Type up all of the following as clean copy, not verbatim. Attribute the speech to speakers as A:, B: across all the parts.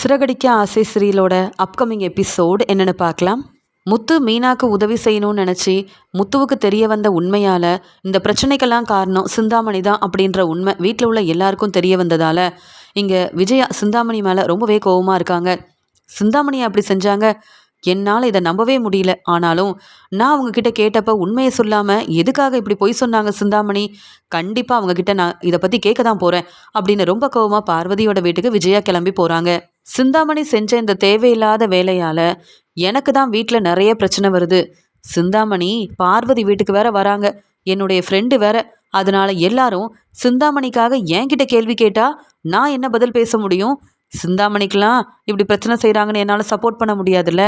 A: சிறகடிக்க ஆசை சீரியலோட upcoming episode என்னென்னு பார்க்கலாம். முத்து மீனாக்கு உதவி செய்யணும்னு நினச்சி முத்துவுக்கு தெரிய வந்த உண்மையால் இந்த பிரச்சனைக்கெல்லாம் காரணம் சிந்தாமணி தான் அப்படின்ற உண்மை வீட்டில் உள்ள எல்லாருக்கும் தெரிய வந்ததால் இங்கே விஜயா சிந்தாமணி மேலே ரொம்பவே கோவமாக இருக்காங்க. சிந்தாமணி அப்படி செஞ்சாங்க, என்னால் இதை நம்பவே முடியல. ஆனாலும் நான் அவங்கக்கிட்ட கேட்டப்போ உண்மையை சொல்லாமல் எதுக்காக இப்படி பொய் சொன்னாங்க சிந்தாமணி? கண்டிப்பாக அவங்கக்கிட்ட நான் இதை பற்றி கேட்க தான் போகிறேன் அப்படின்னு ரொம்ப கோவமாக பார்வதியோட வீட்டுக்கு விஜயா கிளம்பி போகிறாங்க. சிந்தாமணி செஞ்ச இந்த தேவையில்லாத வேலையால் எனக்கு தான் வீட்டில் நிறைய பிரச்சனை வருது. சிந்தாமணி பார்வதி வீட்டுக்கு வேற வராங்க, என்னுடைய ஃப்ரெண்டு வேற. அதனால எல்லாரும் சிந்தாமணிக்காக என்கிட்ட கேள்வி கேட்டா நான் என்ன பதில் பேச முடியும்? சிந்தாமணிக்கெலாம் இப்படி பிரச்சனை செய்கிறாங்கன்னு என்னால் சப்போர்ட் பண்ண முடியாதுல்ல.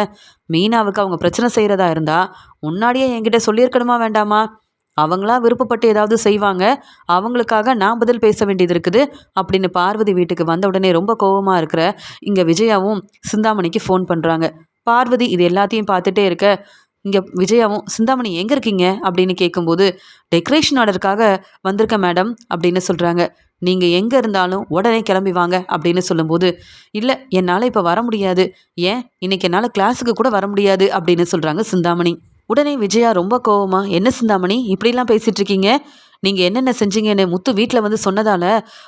A: மீனாவுக்கு அவங்க பிரச்சனை செய்கிறதா இருந்தால் முன்னாடியே என்கிட்ட சொல்லியிருக்கணுமா வேண்டாமா? அவங்களா விருப்பப்பட்டு ஏதாவது செய்வாங்க, அவங்களுக்காக நான் பதில் பேச வேண்டியது இருக்குது அப்படின்னு பார்வதி வீட்டுக்கு வந்த உடனே ரொம்ப கோபமாக இருக்கிற இங்கே விஜயாவும் சிந்தாமணிக்கு ஃபோன் பண்ணுறாங்க. பார்வதி இது எல்லாத்தையும் பார்த்துட்டே இருக்க இங்கே விஜயாவும் சிந்தாமணி எங்கே இருக்கீங்க அப்படின்னு கேட்கும்போது டெக்கரேஷன் ஆர்டருக்காக வந்திருக்கேன் மேடம் அப்படின்னு சொல்கிறாங்க. நீங்கள் எங்கே இருந்தாலும் உடனே கிளம்பி வாங்க அப்படின்னு சொல்லும்போது இல்லை என்னால் இப்போ வர முடியாது, ஏன் இன்னைக்கு என்னால் கிளாஸுக்கு கூட வர முடியாது அப்படின்னு சொல்கிறாங்க சிந்தாமணி. உடனே விஜயா ரொம்ப கோவமா, என்ன சிந்தாமணி இப்படிலாம் பேசிகிட்டு இருக்கீங்க? நீங்கள் என்னென்ன செஞ்சீங்கன்னு முத்து வீட்டில் வந்து சொன்னதால்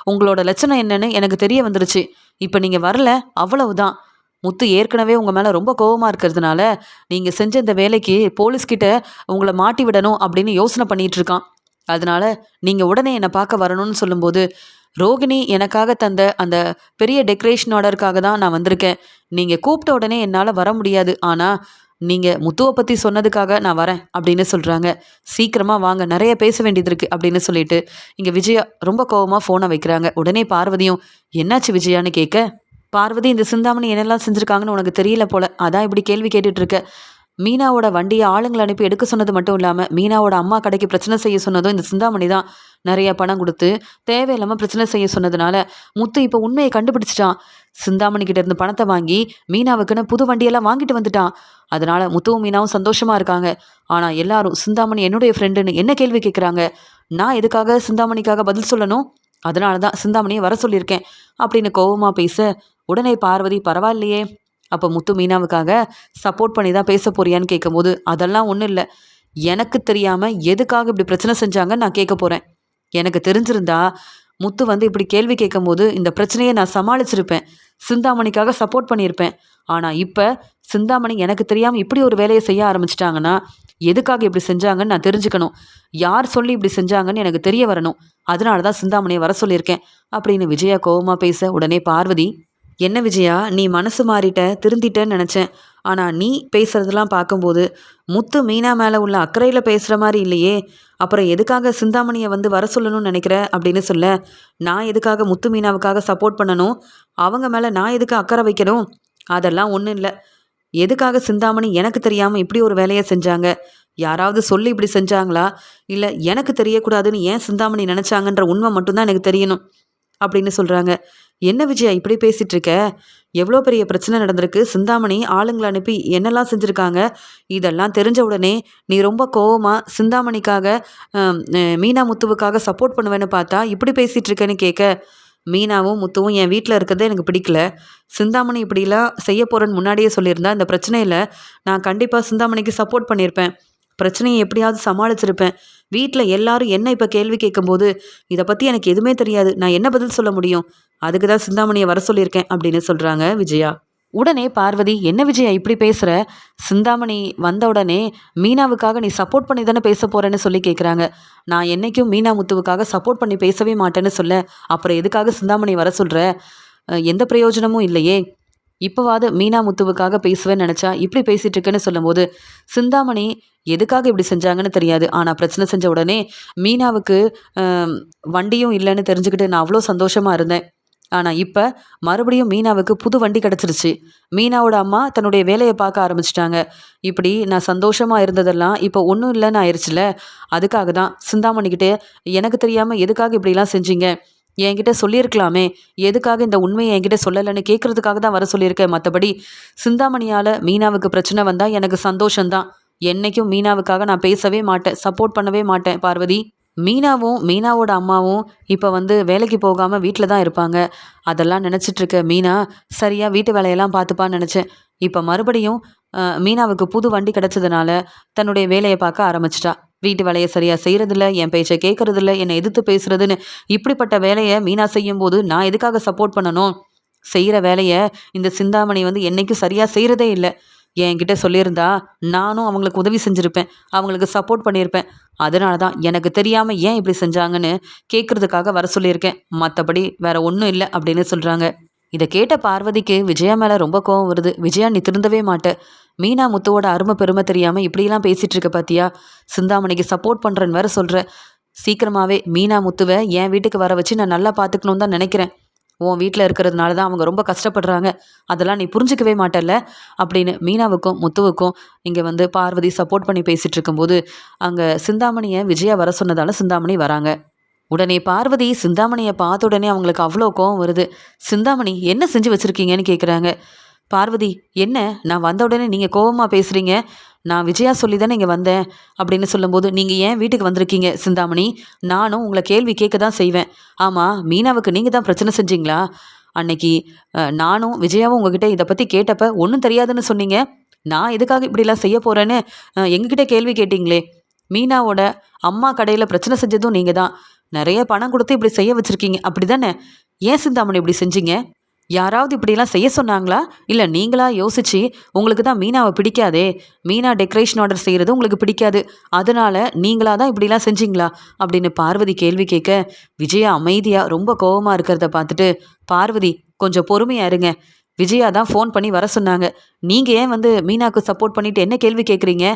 A: உங்களோட லட்சணம் என்னன்னு எனக்கு தெரிய வந்துருச்சு. இப்போ நீங்கள் வரல அவ்வளவுதான். முத்து ஏற்கனவே உங்கள் மேலே ரொம்ப கோவமாக இருக்கிறதுனால நீங்கள் செஞ்ச இந்த வேலைக்கு போலீஸ்கிட்ட உங்களை மாட்டி விடணும் அப்படின்னு யோசனை பண்ணிகிட்டு இருக்கான். அதனால நீங்கள் உடனே என்னை பார்க்க வரணும்னு சொல்லும்போது ரோகிணி எனக்காக தந்த அந்த பெரிய டெக்கரேஷன் ஆர்டருக்காக தான் நான் வந்திருக்கேன். நீங்கள் கூப்பிட்ட உடனே என்னால் வர முடியாது, ஆனால் நீங்கள் முத்துவை பற்றி சொன்னதுக்காக நான் வரேன் அப்படின்னு சொல்கிறாங்க. சீக்கிரமாக வாங்க, நிறைய பேச வேண்டியது இருக்குது அப்படின்னு சொல்லிட்டு இங்கே விஜயா ரொம்ப கோவமாக ஃபோனை வைக்கிறாங்க. உடனே பார்வதியும் என்னாச்சு விஜயான்னு கேட்க, பார்வதி இந்த சிந்தாமணி என்னெல்லாம் செஞ்சுருக்காங்கன்னு உனக்கு தெரியல போல, அதான் இப்படி கேள்வி கேட்டுட்டு இருக்க. மீனாவோட வண்டியை ஆளுங்களை அனுப்பி எடுக்க சொன்னது மட்டும் இல்லாமல் மீனாவோட அம்மா கடைக்கு பிரச்சனை செய்ய சொன்னதும் இந்த சிந்தாமணி தான். நிறைய பணம் கொடுத்து தேவையில்லாமல் பிரச்சனை செய்ய சொன்னதுனால முத்து இப்போ உண்மையை கண்டுபிடிச்சிட்டான். சிந்தாமணி கிட்ட இருந்து பணத்தை வாங்கி மீனாவுக்குன்னு புது வண்டியெல்லாம் வாங்கிட்டு வந்துட்டான். அதனால முத்துவும் மீனாவும் சந்தோஷமா இருக்காங்க. ஆனால் எல்லாரும் சிந்தாமணி என்னுடைய ஃப்ரெண்டுன்னு என்ன கேள்வி கேட்குறாங்க. நான் எதுக்காக சிந்தாமணிக்காக பதில் சொல்லணும்? அதனால தான் சிந்தாமணியை வர சொல்லியிருக்கேன் அப்படின்னு கோவமாக பேச உடனே பார்வதி பரவாயில்லையே, அப்போ முத்து மீனாவுக்காக சப்போர்ட் பண்ணி தான் பேச போறியான்னு கேட்கும்போது அதெல்லாம் ஒன்றும் இல்லை, எனக்கு தெரியாமல் எதுக்காக இப்படி பிரச்சனை செஞ்சாங்கன்னு நான் கேட்க போகிறேன். எனக்கு தெரிஞ்சிருந்தா முத்து வந்து இப்படி கேள்வி கேட்கும்போது இந்த பிரச்சனையை நான் சமாளிச்சிருப்பேன், சிந்தாமணிக்காக சப்போர்ட் பண்ணியிருப்பேன். ஆனால் இப்போ சிந்தாமணி எனக்கு தெரியாமல் இப்படி ஒரு வேலையை செய்ய ஆரம்பிச்சிட்டாங்கன்னா எதுக்காக இப்படி செஞ்சாங்கன்னு நான் தெரிஞ்சுக்கணும், யார் சொல்லி இப்படி செஞ்சாங்கன்னு எனக்கு தெரிய வரணும். அதனால தான் சிந்தாமணியை வர சொல்லியிருக்கேன் அப்படின்னு விஜயா கோவமாக பேச உடனே பார்வதி, என்ன விஜயா நீ மனசு மாறிட்ட திருந்திட்டேன்னு நினச்சேன், ஆனால் நீ பேசுகிறதெல்லாம் பார்க்கும்போது முத்து மீனா மேலே உள்ள அக்கறையில் பேசுகிற மாதிரி இல்லையே, அப்புறம் எதுக்காக சிந்தாமணியை வந்து வர சொல்லணும்னு நினைக்கிற அப்படின்னு சொல்ல, நான் எதுக்காக முத்து மீனாவுக்காக சப்போர்ட் பண்ணணும், அவங்க மேலே நான் எதுக்கு அக்கறை வைக்கணும்? அதெல்லாம் ஒன்றும் இல்லை, எதுக்காக சிந்தாமணி எனக்கு தெரியாமல் இப்படி ஒரு வேலையை செஞ்சாங்க, யாராவது சொல்லி இப்படி செஞ்சாங்களா, இல்லை எனக்கு தெரியக்கூடாதுன்னு ஏன் சிந்தாமணி நினச்சாங்கன்ற உண்மை மட்டும்தான் எனக்கு தெரியணும் அப்படின்னு சொல்கிறாங்க. என்ன விஜயா இப்படி பேசிகிட்டு இருக்க, எவ்வளோ பெரிய பிரச்சனை நடந்திருக்கு, சிந்தாமணி ஆளுங்களை அனுப்பி என்னெல்லாம் செஞ்சுருக்காங்க, இதெல்லாம் தெரிஞ்ச உடனே நீ ரொம்ப கோவமாக சிந்தாமணிக்காக மீனா முத்துவுக்காக சப்போர்ட் பண்ணுவேன்னு பார்த்தா இப்படி பேசிகிட்டு இருக்கேன்னு கேட்க, மீனாவும் முத்துவும் என் வீட்டில் இருக்கிறதே எனக்கு பிடிக்கல, சிந்தாமணி இப்படிலாம் செய்ய போகிறேன்னு முன்னாடியே சொல்லியிருந்தா இந்த பிரச்சனையில் நான் கண்டிப்பாக சிந்தாமணிக்கு சப்போர்ட் பண்ணியிருப்பேன், பிரச்சனையை எப்படியாவது சமாளிச்சிருப்பேன். வீட்டில் எல்லாரும் என்ன இப்போ கேள்வி கேட்கும்போது இதை பற்றி எனக்கு எதுவுமே தெரியாது, நான் என்ன பதில் சொல்ல முடியும், அதுக்கு தான் சிந்தாமணியை வர சொல்லியிருக்கேன் அப்படின்னு சொல்கிறாங்க விஜயா. உடனே பார்வதி, என்ன விஜயா இப்படி பேசுகிற, சிந்தாமணி வந்த உடனே மீனாவுக்காக நீ சப்போர்ட் பண்ணி தானே பேச போகிறேன்னு சொல்லி கேட்குறாங்க. நான் என்றைக்கும் மீனா முத்துவுக்காக சப்போர்ட் பண்ணி பேசவே மாட்டேன்னு சொல்ல, அப்புறம் எதுக்காக சிந்தாமணி வர சொல்கிற, எந்த பிரயோஜனமும் இல்லையே, இப்போவாது மீனா முத்துவுக்காக பேசுவேன்னு நினச்சா இப்படி பேசிகிட்டு இருக்கேன்னு சொல்லும்போது சிந்தாமணி எதுக்காக இப்படி செஞ்சாங்கன்னு தெரியாது, ஆனால் பிரச்சனை செஞ்ச உடனே மீனாவுக்கு வண்டியும் இல்லைன்னு தெரிஞ்சுக்கிட்டு நான் அவ்வளோ சந்தோஷமாக இருந்தேன். ஆனால் இப்போ மறுபடியும் மீனாவுக்கு புது வண்டி கிடச்சிருச்சு, மீனாவோட அம்மா தன்னுடைய வேலையை பார்க்க ஆரம்பிச்சிட்டாங்க, இப்படி நான் சந்தோஷமாக இருந்ததெல்லாம் இப்போ ஒன்றும் இல்லைன்னு ஆயிடுச்சுல, அதுக்காக தான் சிந்தாமணிக்கிட்டே எனக்கு தெரியாமல் எதுக்காக இப்படிலாம் செஞ்சீங்க, என்கிட்ட சொல்லியிருக்கலாமே, எதுக்காக இந்த உண்மையை என்கிட்ட சொல்லலைன்னு கேட்குறதுக்காக தான் வர சொல்லியிருக்கேன். மற்றபடி சிந்தாமணியால் மீனாவுக்கு பிரச்சனை வந்தால் எனக்கு சந்தோஷந்தான், என்றைக்கும் மீனாவுக்காக நான் பேசவே மாட்டேன், சப்போர்ட் பண்ணவே மாட்டேன் பார்வதி. மீனாவும் மீனாவோட அம்மாவும் இப்போ வந்து வேலைக்கு போகாமல் வீட்டில் தான் இருப்பாங்க. அதெல்லாம் நினச்சிட்டு இருக்க மீனா சரியாக வீட்டு வேலையெல்லாம் பார்த்துப்பான்னு நினச்சேன். இப்போ மறுபடியும் மீனாவுக்கு புது வண்டி கிடச்சதுனால தன்னுடைய வேலையை பார்க்க ஆரம்பிச்சிட்டா. வீட்டு வேலையை சரியாக செய்கிறதில்ல, என் பேச்சை கேட்கறதில்ல, என்னை எதிர்த்து பேசுறதுன்னு இப்படிப்பட்ட வேலையை மீனா செய்யும்போது நான் எதுக்காக சப்போர்ட் பண்ணணும்? செய்கிற வேலையை இந்த சிந்தாமணி வந்து என்றைக்கும் சரியாக செய்கிறதே இல்லை. என்கிட்ட சொல்லியிருந்தா நானும் அவங்களுக்கு உதவி செஞ்சுருப்பேன், அவங்களுக்கு சப்போர்ட் பண்ணியிருப்பேன். அதனால தான் எனக்கு தெரியாமல் ஏன் இப்படி செஞ்சாங்கன்னு கேட்குறதுக்காக வர சொல்லியிருக்கேன். மற்றபடி வேற ஒன்றும் இல்லை அப்படின்னு சொல்கிறாங்க. இதை கேட்ட பார்வதிக்கு விஜயா மேலே ரொம்ப கோவம் வருது. விஜயா, நீ திருந்தவே மாட்ட. மீனா முத்துவோட அருமை பெருமை தெரியாமல் இப்படிலாம் பேசிகிட்டு இருக்க பார்த்தியா? சிந்தாமணிக்கு சப்போர்ட் பண்ணுறேன்னு வேற சொல்கிற. சீக்கிரமாகவே மீனா முத்துவை என் வீட்டுக்கு வர வச்சு நான் நல்லா பார்த்துக்கணுன்னு தான் நினைக்கிறேன். உன் வீட்டில் இருக்கிறதுனால தான் அவங்க ரொம்ப கஷ்டப்படுறாங்க. அதெல்லாம் நீ புரிஞ்சிக்கவே மாட்டல்ல அப்படின்னு மீனாவுக்கும் முத்துவுக்கும் இங்கே வந்து பார்வதி சப்போர்ட் பண்ணி பேசிகிட்டு இருக்கும்போது அங்கே சிந்தாமணியை விஜயா வர சொன்னதால் சிந்தாமணி வராங்க. உடனே பார்வதி சிந்தாமணியை பார்த்த உடனே அவங்களுக்கு அவ்வளோ கோவம் வருது. சிந்தாமணி, என்ன செஞ்சு வச்சுருக்கீங்கன்னு கேட்குறாங்க. பார்வதி, என்ன நான் வந்த உடனே நீங்கள் கோவமாக பேசுகிறீங்க? நான் விஜயா சொல்லி தானே இங்கே வந்தேன் அப்படின்னு சொல்லும்போது, நீங்கள் ஏன் வீட்டுக்கு வந்திருக்கீங்க சிந்தாமணி? நானும் உங்களை கேள்வி கேட்க தான் செய்வேன். ஆமாம், மீனாவுக்கு நீங்கள் தான் பிரச்சனை செஞ்சீங்களா? அன்னைக்கு நானும் விஜயாவும் உங்ககிட்ட இதை பற்றி கேட்டப்ப ஒன்றும் தெரியாதுன்னு சொன்னீங்க. நான் எதுக்காக இப்படிலாம் செய்ய போகிறேன்னு எங்ககிட்ட கேள்வி கேட்டிங்களே. மீனாவோட அம்மா கடையில் பிரச்சனை செஞ்சதும் நீங்கள் தான். நிறைய பணம் கொடுத்து இப்படி செய்ய வச்சுருக்கீங்க, அப்படி தானே? ஏன் சிந்தாமணி இப்படி செஞ்சீங்க? யாராவது இப்படிலாம் செய்ய சொன்னாங்களா? இல்லை நீங்களா யோசிச்சு உங்களுக்கு தான் மீனாவை பிடிக்காதே, மீனா டெக்கரேஷன் ஆர்டர் செய்கிறது உங்களுக்கு பிடிக்காது, அதனால நீங்களா தான் இப்படிலாம் செஞ்சீங்களா அப்படின்னு பார்வதி கேள்வி கேட்க விஜயா அமைதியாக ரொம்ப கோபமாக இருக்கிறத பார்த்துட்டு, பார்வதி கொஞ்சம் பொறுமையாக இருங்க, விஜயா தான் ஃபோன் பண்ணி வர சொன்னாங்க, நீங்கள் ஏன் வந்து மீனாவுக்கு சப்போர்ட் பண்ணிவிட்டு என்ன கேள்வி கேட்குறீங்க?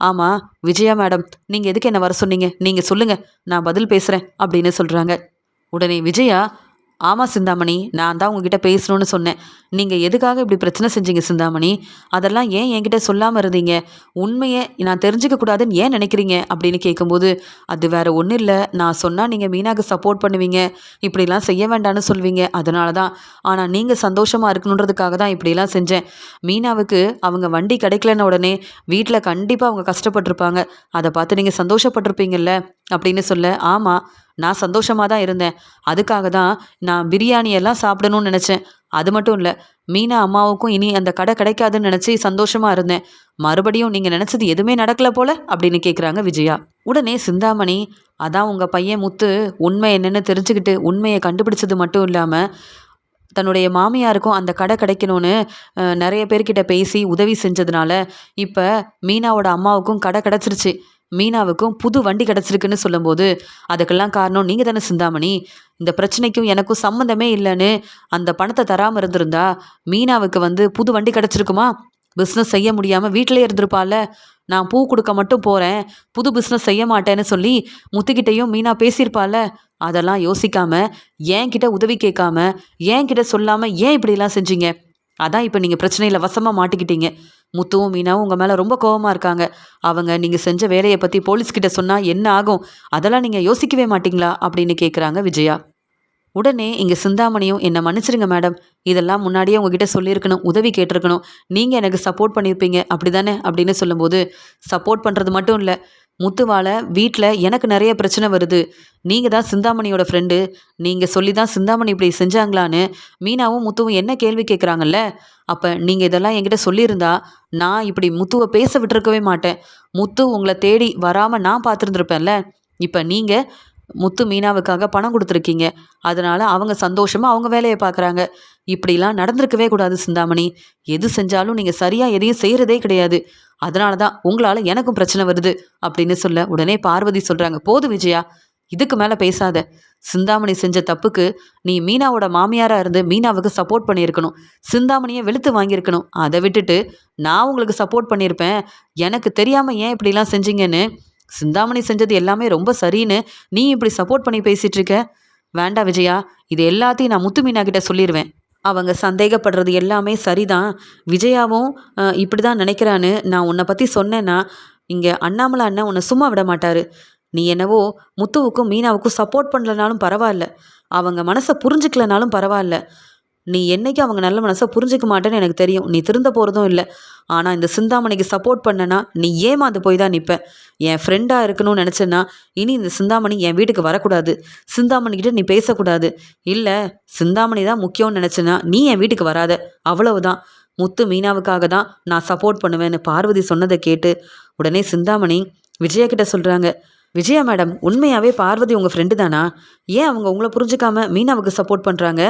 A: ஆமாம் விஜயா மேடம், நீங்கள் எதுக்கு என்ன வர சொன்னீங்க? நீங்கள் சொல்லுங்கள், நான் பதில் பேசுகிறேன் அப்படின்னு சொல்கிறாங்க. உடனே விஜயா, ஆமாம் சிந்தாமணி, நான் தான் உங்ககிட்ட பேசணும்னு சொன்னேன். நீங்கள் எதுக்காக இப்படி பிரச்சனை செஞ்சீங்க சிந்தாமணி? அதெல்லாம் ஏன் என்கிட்ட சொல்லாமல் இருந்தீங்க? உண்மையை நான் தெரிஞ்சுக்க கூடாதுன்னு ஏன் நினைக்கிறீங்க அப்படின்னு கேட்கும்போது, அது வேற ஒன்றும் இல்லை, நான் சொன்னால் நீங்கள் மீனாவுக்கு சப்போர்ட் பண்ணுவீங்க, இப்படிலாம் செய்ய வேண்டான்னு சொல்வீங்க, அதனால தான். ஆனால் நீங்கள் சந்தோஷமாக இருக்கணுன்றதுக்காக தான் இப்படிலாம் செஞ்சேன். மீனாவுக்கு அவங்க வண்டி கிடைக்கலன உடனே வீட்டில் கண்டிப்பாக அவங்க கஷ்டப்பட்டிருப்பாங்க, அதை பார்த்து நீங்கள் சந்தோஷப்பட்டிருப்பீங்கல்ல அப்படின்னு சொல்ல, ஆமாம் நான் சந்தோஷமாக தான் இருந்தேன். அதுக்காக தான் நான் பிரியாணியெல்லாம் சாப்பிடணும்னு நினச்சேன். அது மட்டும் இல்லை, மீனா அம்மாவுக்கும் இனி அந்த கடை கிடைக்காதுன்னு நினச்சி சந்தோஷமாக இருந்தேன். மறுபடியும் நீங்கள் நினச்சது எதுவுமே நடக்கல போல அப்படின்னு கேட்குறாங்க விஜயா. உடனே சிந்தாமணி, அதான் உங்கள் பையன் முத்து உண்மை என்னென்னு தெரிஞ்சுக்கிட்டு உண்மையை கண்டுபிடிச்சது மட்டும் இல்லாமல் தன்னுடைய மாமியாருக்கும் அந்த கடை கிடைக்கணும்னு நிறைய பேர்கிட்ட பேசி உதவி செஞ்சதுனால இப்போ மீனாவோட அம்மாவுக்கும் கடை கிடச்சிருச்சு, மீனாவுக்கும் புது வண்டி கிடச்சிருக்குன்னு சொல்லும்போது, அதுக்கெல்லாம் காரணம் நீங்கள் தானே சிந்தாமணி. இந்த பிரச்சனைக்கும் எனக்கும் சம்மந்தமே இல்லைன்னு அந்த பணத்தை தராமல் இருந்திருந்தா மீனாவுக்கு வந்து புது வண்டி கிடச்சிருக்குமா? பிஸ்னஸ் செய்ய முடியாமல் வீட்டிலே இருந்திருப்பால. நான் பூ கொடுக்க மட்டும் போகிறேன், புது பிஸ்னஸ் செய்ய மாட்டேன்னு சொல்லி முத்துக்கிட்டையும் மீனா பேசியிருப்பால. அதெல்லாம் யோசிக்காம, என்கிட்ட உதவி கேட்காம, என்கிட்ட சொல்லாமல் ஏன் இப்படிலாம் செஞ்சீங்க? அதான் இப்போ நீங்கள் பிரச்சனையில் வசமாக மாட்டிக்கிட்டீங்க. முத்துவும் மீனாவும் உங்கள் மேலே ரொம்ப கோபமாக இருக்காங்க. அவங்க நீங்கள் செஞ்ச வேலையை பற்றி போலீஸ்கிட்ட சொன்னால் என்ன ஆகும்? அதெல்லாம் நீங்கள் யோசிக்கவே மாட்டிங்களா அப்படின்னு கேட்குறாங்க விஜயா. உடனே இங்கே சிந்தாமணியும், என்னை மன்னிச்சிருங்க மேடம், இதெல்லாம் முன்னாடியே உங்ககிட்ட சொல்லியிருக்கணும், உதவி கேட்டிருக்கணும், நீங்கள் எனக்கு சப்போர்ட் பண்ணியிருப்பீங்க அப்படி தானே அப்படின்னு சொல்லும்போது, சப்போர்ட் பண்ணுறது மட்டும் இல்லை, முத்துவால் வீட்டில் எனக்கு நிறைய பிரச்சனை வருது, நீங்கள் தான் சிந்தாமணியோட ஃப்ரெண்டு, நீங்கள் சொல்லி தான் சிந்தாமணி இப்படி செஞ்சாங்களான்னு மீனாவும் முத்துவும் என்ன கேள்வி கேட்குறாங்கல்ல, அப்போ நீங்கள் இதெல்லாம் என்கிட்ட சொல்லியிருந்தா நான் இப்படி முத்துவை பேச விட்டுருக்கவே மாட்டேன். முத்து உங்களை தேடி வராமல் நான் பார்த்துருந்துருப்பேன்ல. இப்போ நீங்கள் முத்து மீனாவுக்காக பணம் கொடுத்துருக்கீங்க, அதனால் அவங்க சந்தோஷமாக அவங்க வேலையை பார்க்குறாங்க. இப்படிலாம் நடந்திருக்கவே கூடாது சிந்தாமணி. எது செஞ்சாலும் நீங்கள் சரியாக எதையும் செய்கிறதே கிடையாது, அதனால தான் உங்களால் எனக்கும் பிரச்சனை வருது அப்படின்னு சொல்ல, உடனே பார்வதி சொல்கிறாங்க, போது விஜயா, இதுக்கு மேலே பேசாத. சிந்தாமணி செஞ்ச தப்புக்கு நீ மீனாவோட மாமியாராக இருந்து மீனாவுக்கு சப்போர்ட் பண்ணியிருக்கணும், சிந்தாமணியை வெளுத்து வாங்கியிருக்கணும். அதை விட்டுட்டு நான் உங்களுக்கு சப்போர்ட் பண்ணியிருப்பேன், எனக்கு தெரியாமல் ஏன் இப்படிலாம் செஞ்சீங்கன்னு, சிந்தாமணி செஞ்சது எல்லாமே ரொம்ப சரின்னு நீ இப்படி சப்போர்ட் பண்ணி பேசிகிட்டு இருக்க. வேண்டாம் விஜயா, இது எல்லாத்தையும் நான் முத்து மீனா கிட்ட சொல்லிடுவேன். அவங்க சந்தேகப்படுறது எல்லாமே சரிதான். விஜயாவும் இப்படி தான் நினைக்கிறான்னு நான் உன்னை பற்றி சொன்னேன்னா இங்கே அண்ணாமலை அண்ணன் உன்னை சும்மா விட மாட்டார். நீ என்னவோ முத்துவுக்கும் மீனாவுக்கும் சப்போர்ட் பண்ணலனாலும் பரவாயில்ல, அவங்க மனசை புரிஞ்சுக்கலனாலும் பரவாயில்ல, நீ என்னைக்கு அவங்க நல்ல மனசை புரிஞ்சிக்க மாட்டேன்னு எனக்கு தெரியும். நீ திருந்த போகிறதும் இல்லை. ஆனால் இந்த சிந்தாமணிக்கு சப்போர்ட் பண்ணனா நீ ஏமாந்து போய் தான் நிற்ப. என் ஃப்ரெண்டாக இருக்கணும்னு நினச்சேன்னா இனி இந்த சிந்தாமணி என் வீட்டுக்கு வரக்கூடாது. சிந்தாமணிக்கிட்ட நீ பேசக்கூடாது. இல்லை, சிந்தாமணி தான் முக்கியம்னு நினச்சேன்னா நீ என் வீட்டுக்கு வராத. அவ்வளவுதான். முத்து மீனாவுக்காக தான் நான் சப்போர்ட் பண்ணுவேன்னு பார்வதி சொன்னதை கேட்டு உடனே சிந்தாமணி விஜயா கிட்ட சொல்கிறாங்க. விஜயா மேடம், உண்மையாகவே பார்வதி உங்கள் ஃப்ரெண்டு தானா? ஏன் அவங்க உங்களை புரிஞ்சுக்காம மீனாவுக்கு சப்போர்ட் பண்ணுறாங்க?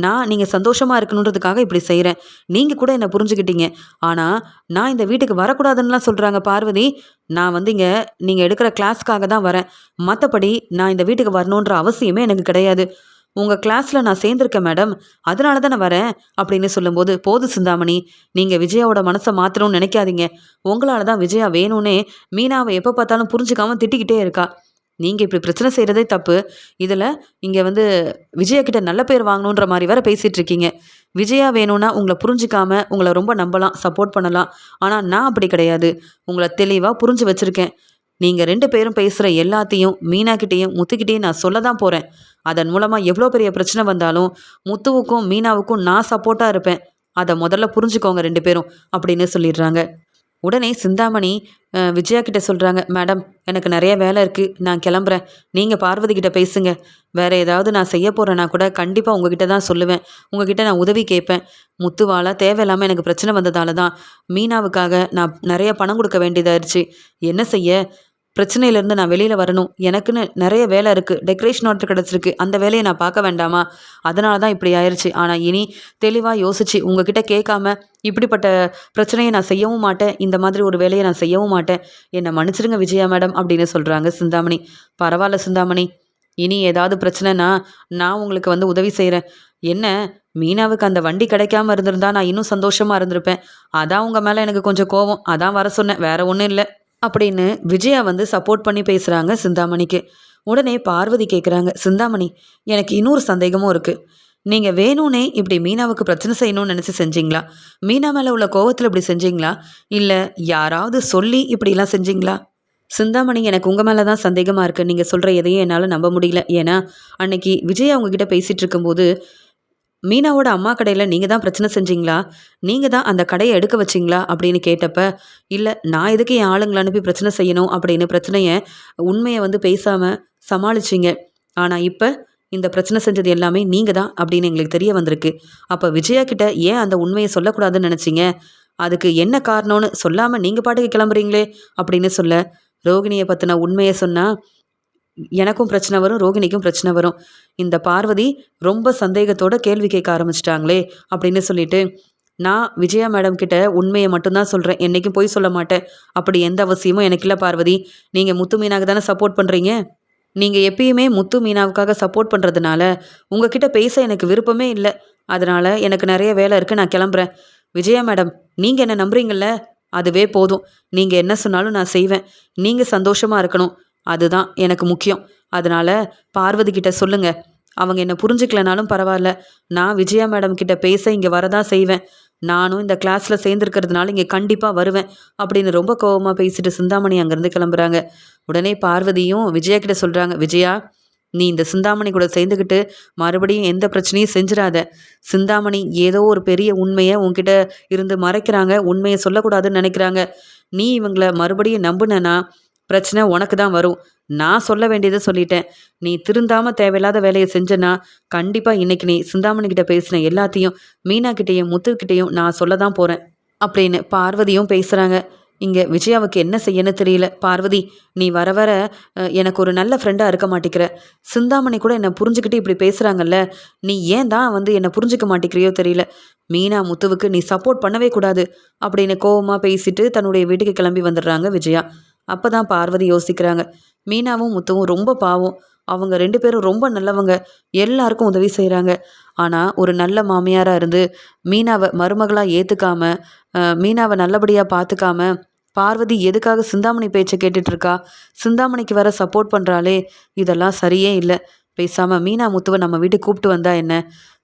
A: நான் நீங்கள் சந்தோஷமாக இருக்கணுன்றதுக்காக இப்படி செய்கிறேன். நீங்கள் கூட என்னை புரிஞ்சுக்கிட்டீங்க. ஆனால் நான் இந்த வீட்டுக்கு வரக்கூடாதுன்னுலாம் சொல்கிறாங்க பார்வதி. நான் வந்து இங்கே நீங்கள் எடுக்கிற கிளாஸ்க்காக தான் வரேன். மற்றபடி நான் இந்த வீட்டுக்கு வரணுன்ற அவசியமே எனக்கு கிடையாது. உங்கள் கிளாஸில் நான் சேர்ந்துருக்கேன் மேடம், அதனால தான் நான் வரேன் அப்படின்னு சொல்லும்போது, போது சிந்தாமணி, நீங்கள் விஜயாவோட மனசை மாற்றணும்னு நினைக்காதீங்க. உங்களால் தான் விஜயா வேணும்னே மீனாவை எப்போ பார்த்தாலும் புரிஞ்சுக்காமல் திட்டிக்கிட்டே இருக்கா. நீங்கள் இப்படி பிரச்சனை செய்கிறதே தப்பு. இதில் இங்கே வந்து விஜயா கிட்ட நல்ல பேர் வாங்கணுன்ற மாதிரி வேற பேசிகிட்டு இருக்கீங்க. விஜயா வேணும்னா உங்களை புரிஞ்சிக்காம உங்களை ரொம்ப நம்பலாம், சப்போர்ட் பண்ணலாம். ஆனால் நான் அப்படி கிடையாது. உங்களை தெளிவாக புரிஞ்சு வச்சுருக்கேன். நீங்கள் 2 பேரும் பேசுகிற எல்லாத்தையும் மீனாக்கிட்டேயும் முத்துக்கிட்டேயும் நான் சொல்ல தான் போகிறேன். அதன் மூலமாக எவ்வளோ பெரிய பிரச்சனை வந்தாலும் முத்துவுக்கும் மீனாவுக்கும் நான் சப்போர்ட்டாக இருப்பேன். அதை முதல்ல புரிஞ்சுக்கோங்க 2 பேரும் அப்படின்னு சொல்லிடுறாங்க. உடனே சிந்தாமணி விஜயா கிட்ட சொல்கிறாங்க. மேடம், எனக்கு நிறைய வேலை இருக்குது, நான் கிளம்புறேன். நீங்கள் பார்வதி கிட்ட பேசுங்க. வேறு ஏதாவது நான் செய்ய போகிறேன்னா கூட கண்டிப்பாக உங்ககிட்ட தான் சொல்லுவேன். உங்ககிட்ட நான் உதவி கேட்பேன். முத்துவால் தேவையில்லாமல் எனக்கு பிரச்சனை வந்ததால தான் மீனாவுக்காக நான் நிறைய பணம் கொடுக்க வேண்டியதாயிருச்சு. என்ன செய்ய? பிரச்சனையிலேருந்து நான் வெளியில் வரணும். எனக்குன்னு நிறைய வேலை இருக்குது. டெக்கரேஷன் ஆர்டர் கிடச்சிருக்கு. அந்த வேலையை நான் பார்க்க வேண்டாமா? அதனால தான் இப்படி ஆயிடுச்சு. ஆனால் இனி தெளிவாக யோசிச்சு உங்ககிட்ட கேட்காம இப்படிப்பட்ட பிரச்சனையை நான் செய்யவும் மாட்டேன். இந்த மாதிரி ஒரு வேலையை நான் செய்யவும் மாட்டேன். என்னை மன்னிச்சிடுங்க விஜயா மேடம் அப்படின்னு சொல்கிறாங்க சிந்தாமணி. பரவாயில்ல சிந்தாமணி, இனி ஏதாவது பிரச்சனைனா நான் உங்களுக்கு வந்து உதவி செய்கிறேன். என்ன, மீனாவுக்கு அந்த வண்டி கிடைக்காம இருந்திருந்தா நான் இன்னும் சந்தோஷமாக இருந்திருப்பேன். அதான் உங்கள் மேலே எனக்கு கொஞ்சம் கோவம். அதான் வர சொன்னேன், வேற ஒன்றும் இல்லை அப்படின்னு விஜயா வந்து சப்போர்ட் பண்ணி பேசுகிறாங்க சிந்தாமணிக்கு. உடனே பார்வதி கேட்குறாங்க. சிந்தாமணி, எனக்கு இன்னொரு சந்தேகமும் இருக்குது. நீங்கள் வேணும்னே இப்படி மீனாவுக்கு பிரச்சனை செய்யணும்னு நினச்சி செஞ்சீங்களா? மீனா மேலே உள்ள கோவத்தில் இப்படி செஞ்சீங்களா? இல்லை யாராவது சொல்லி இப்படிலாம் செஞ்சீங்களா? சிந்தாமணி, எனக்கு உங்கள் மேலே தான் சந்தேகமாக இருக்குது. நீங்கள் சொல்கிற எதையும் என்னால் நம்ப முடியல. ஏன்னா அன்னைக்கு விஜயா உங்ககிட்ட பேசிகிட்டு இருக்கும்போது மீனாவோட அம்மா கடையில் நீங்கள் தான் பிரச்சனை செஞ்சீங்களா? நீங்கள் தான் அந்த கடையை எடுக்க வச்சிங்களா அப்படின்னு கேட்டப்ப, இல்லை நான் எதுக்கு என் ஆளுங்களை அனுப்பி பிரச்சனை செய்யணும் அப்படின்னு பிரச்சனையை உண்மையை வந்து பேசாமல் சமாளிச்சிங்க. ஆனால் இப்போ இந்த பிரச்சனை செஞ்சது எல்லாமே நீங்கள் தான் அப்படின்னு எங்களுக்கு தெரிய வந்திருக்கு. அப்போ விஜயா கிட்ட ஏன் அந்த உண்மையை சொல்லக்கூடாதுன்னு நினச்சிங்க? அதுக்கு என்ன காரணம்னு சொல்லாமல் நீங்கள் பாட்டுக்கு கிளம்புறீங்களே அப்படின்னு சொல்ல, ரோகிணியை பற்றின உண்மையை சொன்னால் எனக்கும் பிரச்சனை வரும், ரோகிணிக்கும் பிரச்சனை வரும். இந்த பார்வதி ரொம்ப சந்தேகத்தோட கேள்வி கேட்க ஆரம்பிச்சிட்டாங்களே அப்படின்னு சொல்லிட்டு, நான் விஜயா மேடம் கிட்ட உண்மையை மட்டும்தான் சொல்கிறேன், என்றைக்கும் போய் சொல்ல மாட்டேன். அப்படி எந்த அவசியமும் எனக்கு இல்லை பார்வதி. நீங்கள் முத்து மீனாவுக்கு தானே சப்போர்ட் பண்ணுறீங்க. நீங்கள் எப்பயுமே முத்து மீனாவுக்காக சப்போர்ட் பண்ணுறதுனால உங்ககிட்ட பேச எனக்கு விருப்பமே இல்லை. அதனால் எனக்கு நிறைய வேலை இருக்குது, நான் கிளம்புறேன். விஜயா மேடம், நீங்கள் என்ன நம்புறீங்கள்ல, அதுவே போதும். நீங்கள் என்ன சொன்னாலும் நான் செய்வேன். நீங்கள் சந்தோஷமாக இருக்கணும், அதுதான் எனக்கு முக்கியம். அதனால் பார்வதி கிட்ட சொல்லுங்கள். அவங்க என்னை புரிஞ்சுக்கலனாலும் பரவாயில்ல, நான் விஜயா மேடம் கிட்ட பேச இங்கே வரதான் செய்வேன். நானும் இந்த கிளாஸில் சேர்ந்துருக்கிறதுனால இங்கே கண்டிப்பாக வருவேன் அப்படின்னு ரொம்ப கோபமாக பேசிட்டு சிந்தாமணி அங்கேருந்து கிளம்புறாங்க. உடனே பார்வதியும் விஜயா கிட்ட சொல்கிறாங்க. விஜயா, நீ இந்த சிந்தாமணி கூட சேர்ந்துக்கிட்டு மறுபடியும் எந்த பிரச்சனையும் செஞ்சிடாத. சிந்தாமணி ஏதோ ஒரு பெரிய உண்மையை உன்கிட்ட இருந்து மறைக்கிறாங்க, உண்மையை சொல்லக்கூடாதுன்னு நினைக்கிறாங்க. நீ இவங்களை மறுபடியும் நம்புனேன்னா பிரச்சனை உனக்கு தான் வரும். நான் சொல்ல வேண்டியதை சொல்லிட்டேன். நீ திருந்தாமல் தேவையில்லாத வேலையை செஞ்சனா கண்டிப்பாக இன்றைக்கி நீ சிந்தாமணிக்கிட்ட பேசின எல்லாத்தையும் மீனாக்கிட்டேயும் முத்துக்கிட்டேயும் நான் சொல்ல தான் போகிறேன் அப்படின்னு பார்வதியும் பேசுகிறாங்க. இங்கே விஜயாவுக்கு என்ன செய்யணும்னு தெரியல. பார்வதி, நீ வர வர எனக்கு ஒரு நல்ல ஃப்ரெண்டாக இருக்க மாட்டேங்கிற. சிந்தாமணி கூட என்னை புரிஞ்சுக்கிட்டு இப்படி பேசுகிறாங்கல்ல, நீ ஏன் தான் வந்து என்னை புரிஞ்சுக்க மாட்டேங்கிறியோ தெரியல. மீனா முத்துவுக்கு நீ சப்போர்ட் பண்ணவே கூடாது அப்படின்னு கோவமாக பேசிட்டு தன்னுடைய வீட்டுக்கு கிளம்பி வந்துடுறாங்க விஜயா. அப்போ தான் பார்வதி யோசிக்கிறாங்க. மீனாவும் முத்துவும் ரொம்ப பாவம். அவங்க 2 பேரும் ரொம்ப நல்லவங்க, எல்லாருக்கும் உதவி செய்கிறாங்க. ஆனால் ஒரு நல்ல மாமியாராக இருந்து மீனாவை மருமகளாக ஏற்றுக்காம, மீனாவை நல்லபடியாக பார்த்துக்காம பார்வதி எதுக்காக சிந்தாமணி பேச்சை கேட்டுட்ருக்கா? சிந்தாமணிக்கு வர சப்போர்ட் பண்ணுறாளே, இதெல்லாம் சரியே இல்லை. பேசாமல் மீனா முத்துவை நம்ம வீட்டுக்கு கூப்பிட்டு வந்தா என்ன?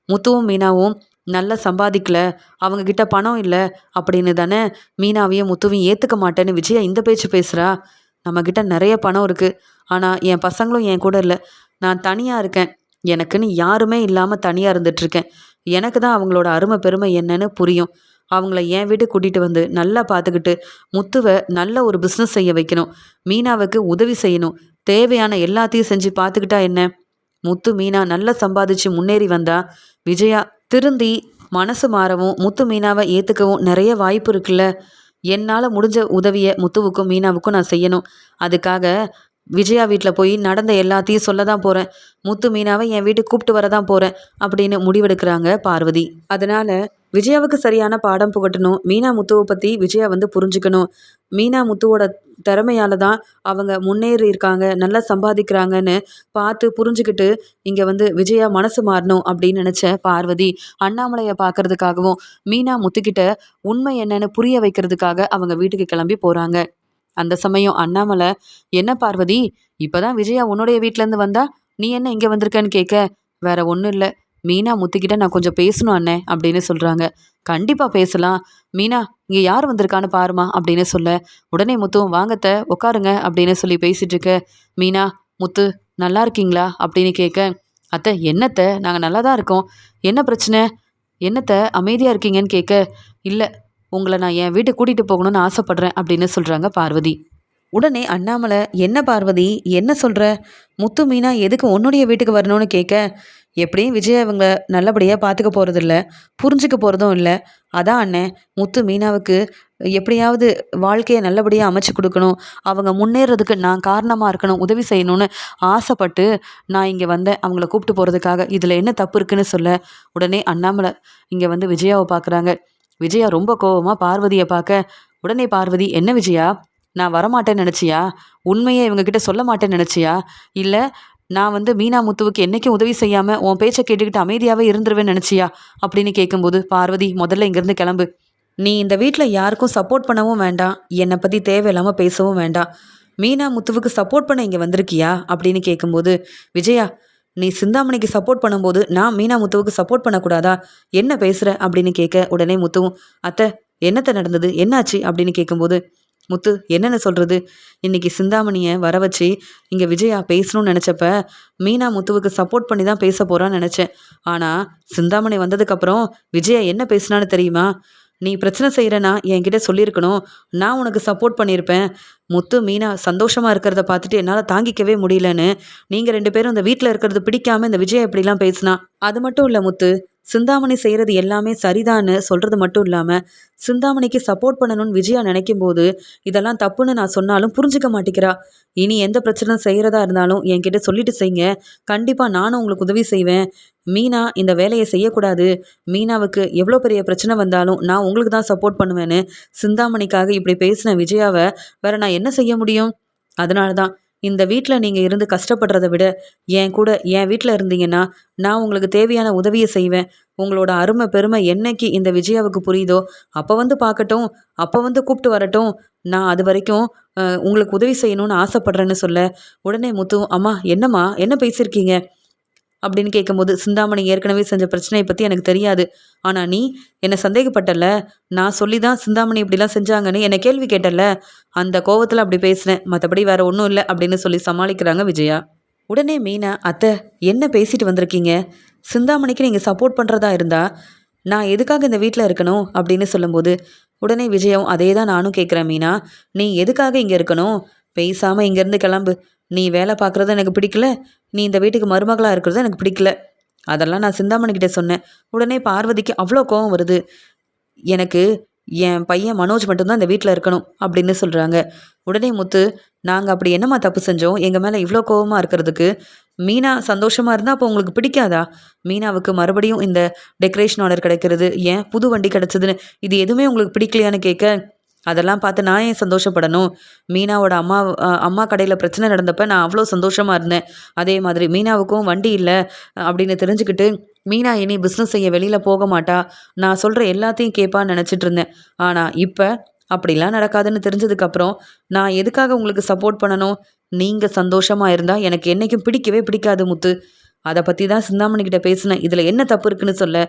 A: முத்துவும் மீனாவும் நல்லா சம்பாதிக்கல, அவங்கக்கிட்ட பணம் இல்லை அப்படின்னு தானே மீனாவையும் முத்துவையும் ஏற்றுக்க மாட்டேன்னு விஜயா இந்த பேச்சு பேசுகிறா. நம்மக்கிட்ட நிறைய பணம் இருக்குது, ஆனால் என் பசங்களும் என் கூட இல்லை. நான் தனியாக இருக்கேன். எனக்குன்னு யாருமே இல்லாமல் தனியாக இருந்துகிட்ருக்கேன். எனக்கு தான் அவங்களோட அருமை பெருமை என்னன்னு புரியும். அவங்கள என் வீட்டுக்கு கூட்டிகிட்டு வந்து நல்லா பார்த்துக்கிட்டு முத்துவை நல்ல ஒரு பிஸ்னஸ் செய்ய வைக்கணும். மீனாவுக்கு உதவி செய்யணும். தேவையான எல்லாத்தையும் செஞ்சு பார்த்துக்கிட்டா என்ன? முத்து மீனா நல்லா சம்பாதிச்சு முன்னேறி வந்தா விஜயா திருந்தி மனசு மாறவும் முத்து மீனாவை ஏற்றுக்கவும் நிறைய வாய்ப்பு இருக்குல்ல. என்னால் முடிஞ்ச உதவியை முத்துவுக்கும் மீனாவுக்கும் நான் செய்யணும். அதுக்காக விஜயா வீட்டில் போய் நடந்த எல்லாத்தையும் சொல்ல தான் போகிறேன். முத்து மீனாவை என் வீட்டுக்கு கூப்பிட்டு வர தான் போகிறேன் அப்படின்னு முடிவெடுக்கிறாங்க பார்வதி. அதனால் விஜயாவுக்கு சரியான பாடம் புகட்டணும். மீனா முத்துவை பற்றி விஜயா வந்து புரிஞ்சுக்கணும். மீனா முத்துவோட திறமையால தான் அவங்க முன்னேறி இருக்காங்க, நல்லா சம்பாதிக்கிறாங்கன்னு பார்த்து புரிஞ்சுக்கிட்டு இங்கே வந்து விஜயா மனசு மாறணும் அப்படின்னு நினச்ச பார்வதி அண்ணாமலையை பார்க்கறதுக்காகவும் மீனா முத்துக்கிட்ட உண்மை என்னன்னு புரிய வைக்கிறதுக்காக அவங்க வீட்டுக்கு கிளம்பி போகிறாங்க. அந்த சமயம் அண்ணாமலை, என்ன பார்வதி, இப்பதான் விஜயா உன்னுடைய வீட்டிலேருந்து வந்தா, நீ என்ன இங்கே வந்திருக்கன்னு கேட்க, வேற ஒன்றும் இல்லை, மீனா முத்துக்கிட்ட நான் கொஞ்சம் பேசணும் அண்ணே அப்படின்னு சொல்கிறாங்க. கண்டிப்பாக பேசலாம். மீனா, இங்கே யார் வந்திருக்கான்னு பாருமா அப்படின்னு சொல்ல, உடனே முத்துவும் வாங்கத்த உட்காருங்க அப்படின்னு சொல்லி பேசிட்டு இருக்க. மீனா, முத்து நல்லா இருக்கீங்களா அப்படின்னு கேட்க, அத்தை என்னத்தை, நாங்கள் நல்லா தான் இருக்கோம். என்ன பிரச்சனை, என்னத்தை அமைதியாக இருக்கீங்கன்னு கேட்க, இல்லை, உங்களை நான் என் வீட்டுக்கு கூட்டிகிட்டு போகணும்னு ஆசைப்பட்றேன் அப்படின்னு சொல்கிறாங்க பார்வதி. உடனே அண்ணாமலை, என்ன பார்வதி, என்ன சொல்கிற? முத்து மீனா எதுக்கு உன்னுடைய வீட்டுக்கு வரணும்னு கேட்க, எப்படியும் விஜய் அவங்க நல்லபடியாக பார்த்துக்க போகிறதில்ல, புரிஞ்சுக்க போகிறதும் இல்லை. அதான் அண்ணன், முத்து மீனாவுக்கு எப்படியாவது வாழ்க்கையை நல்லபடியாக அமைச்சு கொடுக்கணும், அவங்க முன்னேறதுக்கு நான் காரணமாக இருக்கணும், உதவி செய்யணும்னு ஆசைப்பட்டு நான் இங்கே வந்தேன் அவங்கள கூப்பிட்டு போகிறதுக்காக. இதில் என்ன தப்பு இருக்குன்னு சொல்ல, உடனே அண்ணாமலை இங்கே வந்து விஜயாவை பார்க்குறாங்க. விஜயா ரொம்ப கோவமாக பார்வதியை பார்க்க, உடனே பார்வதி, என்ன விஜயா, நான் வரமாட்டேன்னு நினச்சியா? உண்மையை இவங்ககிட்ட சொல்ல மாட்டேன்னு நினச்சியா? இல்லை நான் வந்து மீனா முத்துவுக்கு என்றைக்கும் உதவி செய்யாமல் உன் பேச்சை கேட்டுக்கிட்டு அமைதியாகவே இருந்துருவேன்னு நினச்சியா அப்படின்னு கேட்கும்போது, பார்வதி முதல்ல இங்கேருந்து கிளம்பு. நீ இந்த வீட்டில் யாருக்கும் சப்போர்ட் பண்ணவும் வேண்டாம், என்னை பற்றி தேவையில்லாமல் பேசவும் வேண்டாம். மீனா முத்துவுக்கு சப்போர்ட் பண்ண இங்கே வந்திருக்கியா அப்படின்னு கேட்கும்போது, விஜயா, நீ சிந்தாமணிக்கு சப்போர்ட் பண்ணும்போது நான் மீனா முத்துவுக்கு சப்போர்ட் பண்ணக்கூடாதா? என்ன பேசுகிற அப்படின்னு கேட்க, உடனே முத்துவும், அத்தை என்னத்தை நடந்தது, என்னாச்சு அப்படின்னு கேட்கும்போது, முத்து என்னென்னு சொல்கிறது, இன்றைக்கி சிந்தாமணியை வர வச்சு இங்கே விஜயா பேசணும்னு நினச்சப்ப மீனா முத்துவுக்கு சப்போர்ட் பண்ணி தான் பேச போகிறான்னு நினச்சேன். ஆனால் சிந்தாமணி வந்ததுக்கப்புறம் விஜயா என்ன பேசினான்னு தெரியுமா? நீ பிரச்சனை செய்கிறனா என்கிட்ட சொல்லியிருக்கணும், நான் உனக்கு சப்போர்ட் பண்ணியிருப்பேன். முத்து மீனா சந்தோஷமாக இருக்கிறத பார்த்துட்டு என்னால் தாங்கிக்கவே முடியலன்னு நீங்கள் 2 பேரும் இந்த வீட்டில் இருக்கிறது பிடிக்காம இந்த விஜயா எப்படிலாம் பேசினா. அது மட்டும் இல்லை முத்து, சிந்தாமணி செய்கிறது எல்லாமே சரிதான்னு சொல்கிறது மட்டும் இல்லாமல் சிந்தாமணிக்கு சப்போர்ட் பண்ணணும்னு விஜயா நினைக்கும் போது இதெல்லாம் தப்புன்னு நான் சொன்னாலும் புரிஞ்சுக்க மாட்டேங்கிறா. இனி எந்த பிரச்சனை செய்கிறதா இருந்தாலும் என்கிட்ட சொல்லிட்டு செய்யுங்க, கண்டிப்பாக நானும் உங்களுக்கு உதவி செய்வேன். மீனா இந்த வேலையை செய்யக்கூடாது, மீனாவுக்கு எவ்வளோ பெரிய பிரச்சனை வந்தாலும் நான் உங்களுக்கு தான் சப்போர்ட் பண்ணுவேன்னு சிந்தாமணிக்காக இப்படி பேசின விஜயாவை வேற நான் என்ன செய்ய முடியும்? அதனால தான் இந்த வீட்டில் நீங்கள் இருந்து கஷ்டப்படுறதை விட என் கூட என் வீட்டில் இருந்தீங்கன்னா நான் உங்களுக்கு தேவையான உதவியை செய்வேன். உங்களோட அருமை பெருமை என்னைக்கு இந்த விஜயாவுக்கு புரியுதோ அப்போ வந்து பார்க்கட்டும், அப்போ வந்து கூப்பிட்டு வரட்டும். நான் அது வரைக்கும் உங்களுக்கு உதவி செய்யணும்னு ஆசைப்பட்றேன்னு சொல்ல, உடனே முத்து, அம்மா என்னம்மா என்ன பேசியிருக்கீங்க அப்படின்னு கேட்கும்போது, சிந்தாமணி ஏற்கனவே செஞ்ச பிரச்சனையை பற்றி எனக்கு தெரியாது, ஆனால் நீ என்னை சந்தேகப்பட்டல, நான் சொல்லி தான் சிந்தாமணி இப்படிலாம் செஞ்சாங்கன்னு என்னை கேள்வி கேட்டல, அந்த கோவத்தில் அப்படி பேசினேன், மற்றபடி வேறு ஒன்றும் இல்லை அப்படின்னு சொல்லி சமாளிக்கிறாங்க விஜயா. உடனே மீனா, அத்தை என்ன பேசிட்டு வந்திருக்கீங்க? சிந்தாமணிக்கு நீங்கள் சப்போர்ட் பண்ணுறதா இருந்தா நான் எதுக்காக இந்த வீட்டில் இருக்கணும் அப்படின்னு சொல்லும்போது, உடனே விஜயம், அதே தான் நானும் கேட்குறேன் மீனா, நீ எதுக்காக இங்கே இருக்கணும்? பேசாமல் இங்கேருந்து கிளம்பு. நீ வேலை பார்க்குறது எனக்கு பிடிக்கல, நீ இந்த வீட்டுக்கு மருமகளாக இருக்கிறது எனக்கு பிடிக்கல. அதெல்லாம் நான் சிந்தாமணிக்கிட்ட சொன்னேன். உடனே பார்வதிக்கு அவ்வளோ கோவம் வருது. எனக்கு என் பையன் மனோஜ் மட்டும்தான் இந்த வீட்டில் இருக்கணும் அப்படின்னு சொல்கிறாங்க. உடனே முத்து, நாங்கள் அப்படி என்னம்மா தப்பு செஞ்சோம் எங்கள் மேலே இவ்வளோ கோவமாக இருக்கிறதுக்கு? மீனா சந்தோஷமாக இருந்தால் அப்போ உங்களுக்கு பிடிக்காதா? மீனாவுக்கு மறுபடியும் இந்த டெக்கரேஷன் ஆர்டர் கிடைக்கிறது, ஏன் புது வண்டி கிடச்சிதுன்னு இது எதுவுமே உங்களுக்கு பிடிக்கலையான்னு கேட்க, அதெல்லாம் பார்த்து நான் ஏன் சந்தோஷப்படணும்? மீனாவோட அம்மா கடையில் பிரச்சனை நடந்தப்போ நான் அவ்வளோ சந்தோஷமாக இருந்தேன். அதே மாதிரி மீனாவுக்கும் வண்டி இல்லை அப்படின்னு தெரிஞ்சுக்கிட்டு மீனா இனி பிஸ்னஸ் செய்ய வெளியில் போக மாட்டா, நான் சொல்கிற எல்லாத்தையும் கேட்பான்னு நினச்சிட்டு இருந்தேன். ஆனால் இப்போ அப்படிலாம் நடக்காதுன்னு தெரிஞ்சதுக்கப்புறம் நான் எதுக்காக உங்களுக்கு சப்போர்ட் பண்ணணும்? நீங்கள் சந்தோஷமாக இருந்தால் எனக்கு என்றைக்கும் பிடிக்கவே பிடிக்காது முத்து. அதை பற்றி தான் சிந்தாமணிக்கிட்ட பேசினேன். இதில் என்ன தப்பு இருக்குன்னு சொல்ல,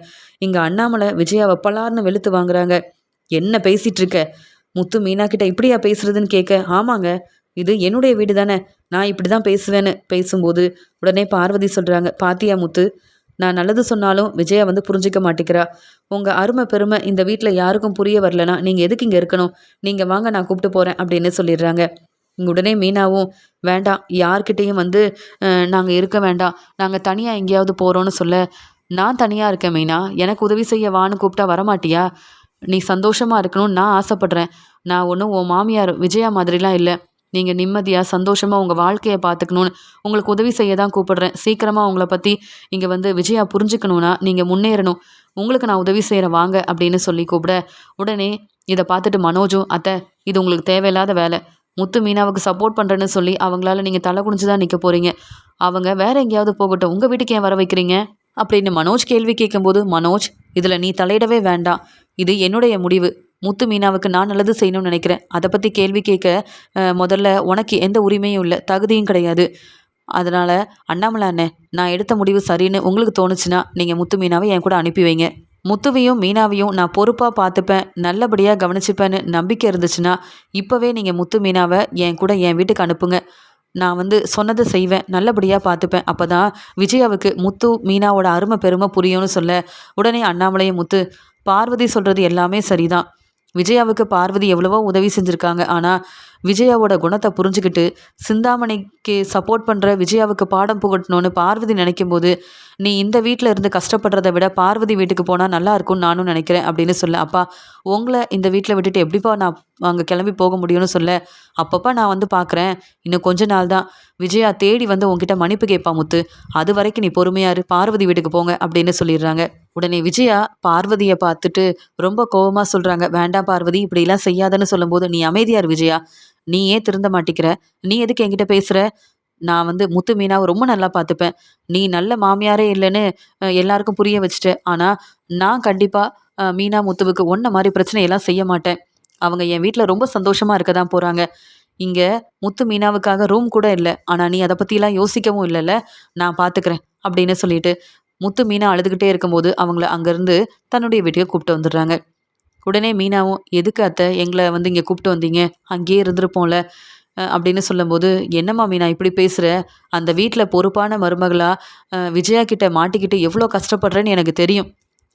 A: இங்கே அண்ணாமலை விஜயாவை பலார்னு வெளுத்து வாங்குறாங்க. என்ன பேசிகிட்டு இருக்க முத்து, மீனா கிட்ட இப்படியா பேசுறதுன்னு கேட்க, ஆமாங்க இது என்னுடைய வீடு தானே, நான் இப்படி தான் பேசுவேன்னு பேசும்போது உடனே பார்வதி சொல்கிறாங்க, பாத்தியா முத்து, நான் நல்லது சொன்னாலும் விஜயா வந்து புரிஞ்சிக்க மாட்டேங்கிறா. உங்கள் அருமை பெருமை இந்த வீட்டில் யாருக்கும் புரிய வரலனா நீங்கள் எதுக்கு இங்கே இருக்கணும்? நீங்கள் வாங்க, நான் கூப்பிட்டு போகிறேன் அப்படின்னு சொல்லிடுறாங்க. உடனே மீனாவும் வேண்டாம், யார்கிட்டேயும் வந்து நாங்கள் இருக்க வேண்டாம், நாங்கள் தனியாக எங்கேயாவது போகிறோன்னு சொல்ல, நான் தனியாக இருக்கேன் மீனா, எனக்கு உதவி செய்ய வான்னு கூப்பிட்டா வரமாட்டியா? நீ சந்தோஷமாக இருக்கணும்னு நான் ஆசைப்பட்றேன். நான் ஒன்றும் உன் மாமியார் விஜயா மாதிரிலாம் இல்லை. நீங்கள் நிம்மதியாக சந்தோஷமாக உங்கள் வாழ்க்கையை பார்த்துக்கணுன்னு உங்களுக்கு உதவி செய்ய தான் கூப்பிடுறேன். சீக்கிரமாக உங்களை பற்றி இங்கே வந்து விஜயா புரிஞ்சுக்கணுன்னா நீங்கள் முன்னேறணும். உங்களுக்கு நான் உதவி செய்கிறேன் வாங்க அப்படின்னு சொல்லி கூப்பிட, உடனே இதை பார்த்துட்டு மனோஜும் அத்தை, இது உங்களுக்கு தேவையில்லாத வேலை. முத்து மீனாவுக்கு சப்போர்ட் பண்ணுறேன்னு சொல்லி அவங்களால நீங்கள் தலை குனிஞ்சு தான் நிற்க போகிறீங்க. அவங்க வேற எங்கேயாவது போகட்டும், உங்கள் வீட்டுக்கு ஏன் வர வைக்கிறீங்க அப்படின்னு மனோஜ் கேள்வி கேட்கும்போது, மனோஜ் இதில் நீ தலையிடவே வேண்டாம், இது என்னுடைய முடிவு. முத்து மீனாவுக்கு நான் நல்லது செய்யணும்னு நினைக்கிறேன். அதை பற்றி கேள்வி கேட்க முதல்ல உனக்கு எந்த உரிமையும் இல்லை, தகுதியும் கிடையாது. அதனால் அண்ணாமலை அண்ணே, நான் எடுத்த முடிவு சரின்னு உங்களுக்கு தோணுச்சுன்னா நீங்கள் முத்து மீனாவை என் கூட அனுப்பி வைங்க. முத்துவையும் மீனாவையும் நான் பொறுப்பாக பார்த்துப்பேன், நல்லபடியாக கவனிச்சுப்பேன்னு நம்பிக்கை இருந்துச்சுன்னா இப்போவே நீங்கள் முத்து மீனாவை என் கூட என் வீட்டுக்கு அனுப்புங்க. நான் வந்து சொன்னதை செய்வேன், நல்லபடியாக பார்த்துப்பேன். அப்போ தான் விஜயாவுக்கு முத்து மீனாவோட அருமை பெருமை புரியும்னு சொல்ல, உடனே அண்ணாமலையும் முத்து, பார்வதி சொல்கிறது எல்லாமே சரிதான். விஜயாவுக்கு பார்வதி எவ்வளவோ உதவி செஞ்சுருக்காங்க. ஆனால் விஜயாவோட குணத்தை புரிஞ்சுக்கிட்டு சிந்தாமணிக்கு சப்போர்ட் பண்ணுற விஜயாவுக்கு பாடம் புகட்டணும்னு பார்வதி நினைக்கும் போது, நீ இந்த வீட்டில் இருந்து கஷ்டப்படுறதை விட பார்வதி வீட்டுக்கு போனால் நல்லா இருக்கும்னு நானும் நினைக்கிறேன் அப்படின்னு சொல்ல, அப்பா உங்களை இந்த வீட்டில் விட்டுட்டு எப்படிப்பா நான் அங்கே கிளம்பி போக முடியும்னு சொல்ல, அப்பப்பா நான் வந்து பார்க்குறேன், இன்னும் கொஞ்ச நாள் தான் விஜயா தேடி வந்து உங்ககிட்ட மன்னிப்பு கேட்பா முத்து, அது வரைக்கும் நீ பொறுமையாரு, பார்வதி வீட்டுக்கு போங்க அப்படின்னு சொல்லிடுறாங்க. உடனே விஜயா பார்வதியை பார்த்துட்டு ரொம்ப கோபமாக சொல்கிறாங்க, வேண்டாம் பார்வதி, இப்படிலாம் செய்யாதன்னு சொல்லும்போது, நீ அமைதியார் விஜயா, நீ ஏன் திருந்த மாட்டிக்கிற? நீ எதுக்கு என்கிட்ட பேசுகிற? நான் வந்து முத்து மீனாவை ரொம்ப நல்லா பார்த்துப்பேன். நீ நல்ல மாமியாரே இல்லைன்னு எல்லாருக்கும் புரிய வச்சுட்ட. ஆனால் நான் கண்டிப்பாக மீனா முத்துவுக்கு ஒன்றை மாதிரி பிரச்சனையெல்லாம் செய்ய மாட்டேன். அவங்க என் வீட்டில் ரொம்ப சந்தோஷமாக இருக்க தான் போகிறாங்க. இங்கே முத்து மீனாவுக்காக ரூம் கூட இல்லை. ஆனால் நீ அதை பற்றிலாம் யோசிக்கவும் இல்லைல்ல, நான் பார்த்துக்கிறேன் அப்படின்னு சொல்லிட்டு முத்து மீனா அழுதுகிட்டே இருக்கும்போது அவங்கள அங்கேருந்து தன்னுடைய வீட்டுக்கு கூப்பிட்டு வந்துடுறாங்க. உடனே மீனாவும் எதுக்கு அத்தை எங்களை வந்து இங்கே கூப்பிட்டு வந்தீங்க, அங்கேயே இருந்திருப்போம்ல அப்படின்னு சொல்லும்போது, என்னம்மா மீனா இப்படி பேசுகிற? அந்த வீட்டில் பொறுப்பான மருமகளா விஜயா கிட்ட மாட்டிக்கிட்டு எவ்வளோ கஷ்டப்படுறேன்னு எனக்கு தெரியும்.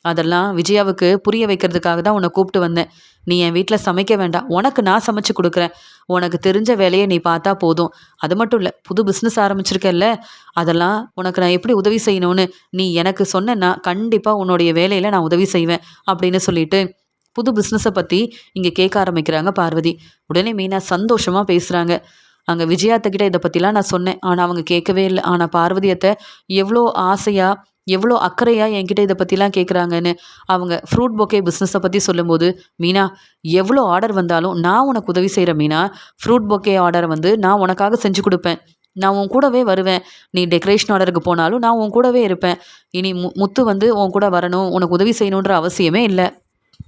A: அதெல்லாம் விஜயாவுக்கு புரிய வைக்கிறதுக்காக தான் உன்னை கூப்பிட்டு வந்தேன். நீ என் வீட்டில் சமைக்க வேண்டாம், உனக்கு நான் சமைச்சு கொடுக்குறேன். உனக்கு தெரிஞ்ச வேலையை நீ பார்த்தா போதும். அது மட்டும் இல்லை, புது பிஸ்னஸ் ஆரம்பிச்சிருக்கல்ல, அதெல்லாம் உனக்கு நான் எப்படி உதவி செய்யணும்னு நீ எனக்கு சொன்னேன்னா கண்டிப்பாக உன்னுடைய வேலையில் நான் உதவி செய்வேன் அப்படின்னு சொல்லிட்டு புது பிஸ்னஸை பற்றி இங்கே கேட்க ஆரம்பிக்கிறாங்க பார்வதி. உடனே மீனா சந்தோஷமாக பேசுகிறாங்க. அங்கே விஜயாத்தக்கிட்ட இதை பற்றிலாம் நான் சொன்னேன், ஆனால் அவங்க கேட்கவே இல்லை. ஆனால் பார்வதியத்தை எவ்வளோ ஆசையாக எவ்வளோ அக்கறையாக என்கிட்ட இதை பற்றிலாம் கேட்குறாங்கன்னு அவங்க ஃப்ரூட் பொக்கே பிஸ்னஸை பற்றி சொல்லும்போது, மீனா எவ்வளோ ஆர்டர் வந்தாலும் நான் உனக்கு உதவி செய்கிறேன் மீனா. ஃப்ரூட் பொக்கே ஆர்டரை வந்து நான் உனக்காக செஞ்சு கொடுப்பேன். நான் உன் கூடவே வருவேன். நீ டெக்கரேஷன் ஆர்டருக்கு போனாலும் நான் உன் கூடவே இருப்பேன். இனி முத்து வந்து உன் கூட வரணும், உனக்கு உதவி செய்யணுன்ற அவசியமே இல்லை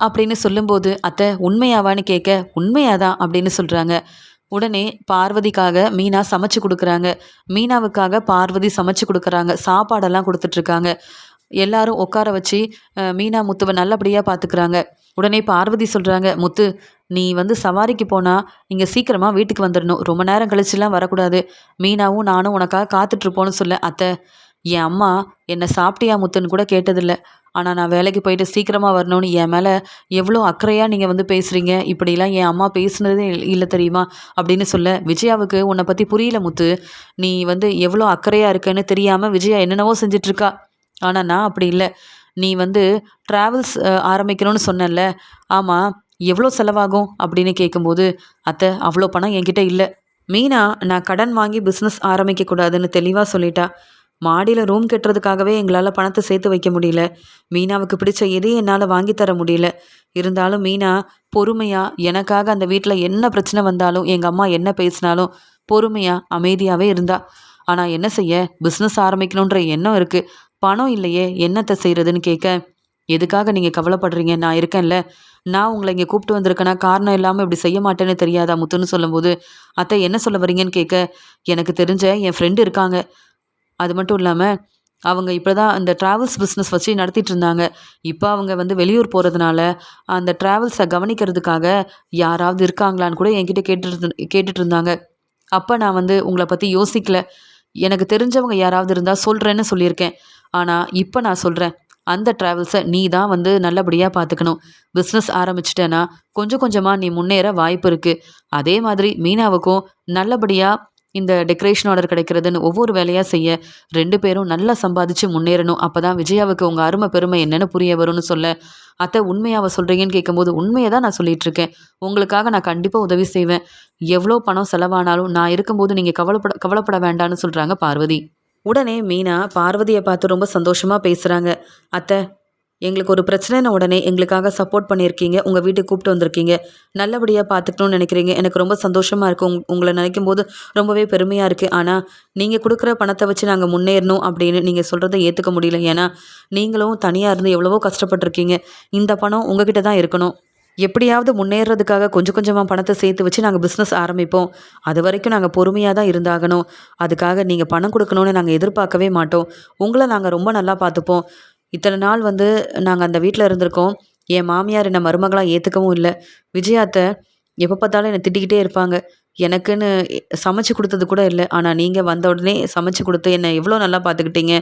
A: அப்படின்னு சொல்லும்போது, அத்தை உண்மையாவான்னு கேட்க, உண்மையாதான் அப்படின்னு சொல்கிறாங்க. உடனே பார்வதிக்காக மீனா சமைச்சு கொடுக்குறாங்க. மீனாவுக்காக பார்வதி சமைச்சு கொடுக்குறாங்க. சாப்பாடெல்லாம் கொடுத்துட்ருக்காங்க. எல்லாரும் உட்கார வச்சு மீனா முத்துவை நல்லபடியாக பார்த்துக்கிறாங்க. உடனே பார்வதி சொல்கிறாங்க, முத்து நீ வந்து சவாரிக்கு போனால் இங்கே சீக்கிரமாக வீட்டுக்கு வந்துடணும், ரொம்ப நேரம் கழிச்சுலாம் வரக்கூடாது. மீனாவும் நானும் உனக்காக காத்துட்ருப்போன்னு சொல்ல, அத்தை என் அம்மா என்னை சாப்பிட்டியா முத்துன்னு கூட கேட்டதில்லை. ஆனால் நான் வேலைக்கு போயிட்டு சீக்கிரமாக வரணும்னு என் மேலே எவ்வளோ அக்கறையாக நீங்கள் வந்து பேசுகிறீங்க. இப்படிலாம் என் அம்மா பேசுனதே இல்லை தெரியுமா அப்படின்னு சொல்ல, விஜயாவுக்கு உன்னை பற்றி புரியல முத்து. நீ வந்து எவ்வளோ அக்கறையாக இருக்கன்னு தெரியாமல் விஜயா என்னென்னவோ செஞ்சிட்ருக்கா. ஆனால் நான் அப்படி இல்லை. நீ வந்து ட்ராவல்ஸ் ஆரம்பிக்கணும்னு சொன்னேன்ல, ஆமாம் எவ்வளோ செலவாகும் அப்படின்னு கேட்கும்போது, அத்தை அவ்வளோ பணம் என்கிட்ட இல்லை. மீனா நான் கடன் வாங்கி பிஸ்னஸ் ஆரம்பிக்கக்கூடாதுன்னு தெளிவாக சொல்லிட்டா. மாடியில் ரூம் கட்டுறதுக்காகவே எங்களால் பணத்தை சேர்த்து வைக்க முடியல. மீனாவுக்கு பிடிச்ச எதையும் என்னால் வாங்கி தர முடியல. இருந்தாலும் மீனா பொறுமையாக எனக்காக அந்த வீட்டில் என்ன பிரச்சனை வந்தாலும் எங்கள் அம்மா என்ன பேசினாலும் பொறுமையாக அமைதியாகவே இருந்தா. ஆனால் என்ன செய்ய, பிஸ்னஸ் ஆரம்பிக்கணுன்ற எண்ணம் இருக்குது, பணம் இல்லையே, என்னத்தை செய்கிறதுன்னு கேட்க, எதுக்காக நீங்கள் கவலைப்படுறீங்க, நான் இருக்கேன்ல. நான் உங்களை இங்கே கூப்பிட்டு வந்திருக்கேன்னா காரணம் இல்லாமல் இப்படி செய்ய மாட்டேன்னு தெரியாதா முத்துன்னு சொல்லும்போது, அத்தை என்ன சொல்ல வரீங்கன்னு கேட்க, எனக்கு தெரிஞ்ச என் ஃப்ரெண்டு இருக்காங்க. அது மட்டும் இல்லாமல் அவங்க இப்போ தான் அந்த ட்ராவல்ஸ் பிஸ்னஸ் வச்சு நடத்திட்டு இருந்தாங்க. இப்போ அவங்க வந்து வெளியூர் போகிறதுனால அந்த ட்ராவல்ஸை கவனிக்கிறதுக்காக யாராவது இருக்காங்களான்னு கூட என்கிட்ட கேட்டுட்டு இருந்தாங்க. அப்போ நான் வந்து உங்களை பற்றி யோசிக்கல. எனக்கு தெரிஞ்சவங்க யாராவது இருந்தால் சொல்கிறேன்னு சொல்லியிருக்கேன். ஆனால் இப்போ நான் சொல்கிறேன், அந்த ட்ராவல்ஸை நீ தான் வந்து நல்லபடியாக பார்த்துக்கணும். பிஸ்னஸ் ஆரம்பிச்சிட்டேன்னா கொஞ்சம் கொஞ்சமாக நீ முன்னேற வாய்ப்பு இருக்குது. அதே மாதிரி மீனாவுக்கும் நல்லபடியாக இந்த டெக்கரேஷன் ஆர்டர் கிடைக்கிறதுன்னு ஒவ்வொரு வேலையாக செய்ய 2 பேரும் நல்லா சம்பாதிச்சு முன்னேறணும். அப்போ தான் விஜயாவுக்கு உங்கள் அருமை பெருமை என்னன்னு புரிய வரும்னு சொல்ல, அத்தை உண்மையாவ சொல்கிறீங்கன்னு கேட்கும்போது, உண்மையை தான் நான் சொல்லிட்டு இருக்கேன். உங்களுக்காக நான் கண்டிப்பாக உதவி செய்வேன். எவ்வளோ பணம் செலவானாலும் நான் இருக்கும்போது நீங்கள் கவலைப்பட வேண்டாம்னு சொல்கிறாங்க பார்வதி. உடனே மீனா பார்வதியை பார்த்து ரொம்ப சந்தோஷமாக பேசுகிறாங்க. அத்தை, எங்களுக்கு ஒரு பிரச்சனைன உடனே எங்களுக்காக சப்போர்ட் பண்ணியிருக்கீங்க. உங்கள் வீட்டுக்கு கூப்பிட்டு வந்திருக்கீங்க. நல்லபடியாக பார்த்துக்கணும்னு நினைக்கிறீங்க. எனக்கு ரொம்ப சந்தோஷமாக இருக்குது. உங்களை நினைக்கும் போது ரொம்பவே பெருமையாக இருக்குது. ஆனால் நீங்கள் கொடுக்குற பணத்தை வச்சு நாங்கள் முன்னேறணும் அப்படின்னு நீங்கள் சொல்கிறத ஏற்றுக்க முடியல. ஏன்னா நீங்களும் தனியாக இருந்து எவ்வளவோ கஷ்டப்பட்டுருக்கீங்க. இந்த பணம் உங்ககிட்ட தான் இருக்கணும். எப்படியாவது முன்னேறதுக்காக கொஞ்சம் கொஞ்சமாக பணத்தை சேர்த்து வச்சு நாங்கள் பிஸ்னஸ் ஆரம்பிப்போம். அது வரைக்கும் நாங்கள் பொறுமையாக தான் இருந்தாகணும். அதுக்காக நீங்கள் பணம் கொடுக்கணும்னு நாங்கள் எதிர்பார்க்கவே மாட்டோம். உங்களை நாங்கள் ரொம்ப நல்லா பார்த்துப்போம். இத்தனை நாள் வந்து நாங்கள் அந்த வீட்டில் இருந்திருக்கோம். என் மாமியார் என்னை மருமகளாக ஏற்றுக்கவும் இல்லை. விஜயாத்தை எப்போ பார்த்தாலும் என்னை திட்டிக்கிட்டே இருப்பாங்க. எனக்குன்னு சமைச்சு கொடுத்தது கூட இல்லை. ஆனால் நீங்கள் வந்த உடனே சமைச்சு கொடுத்து என்னை எவ்வளோ நல்லா பார்த்துக்கிட்டீங்க.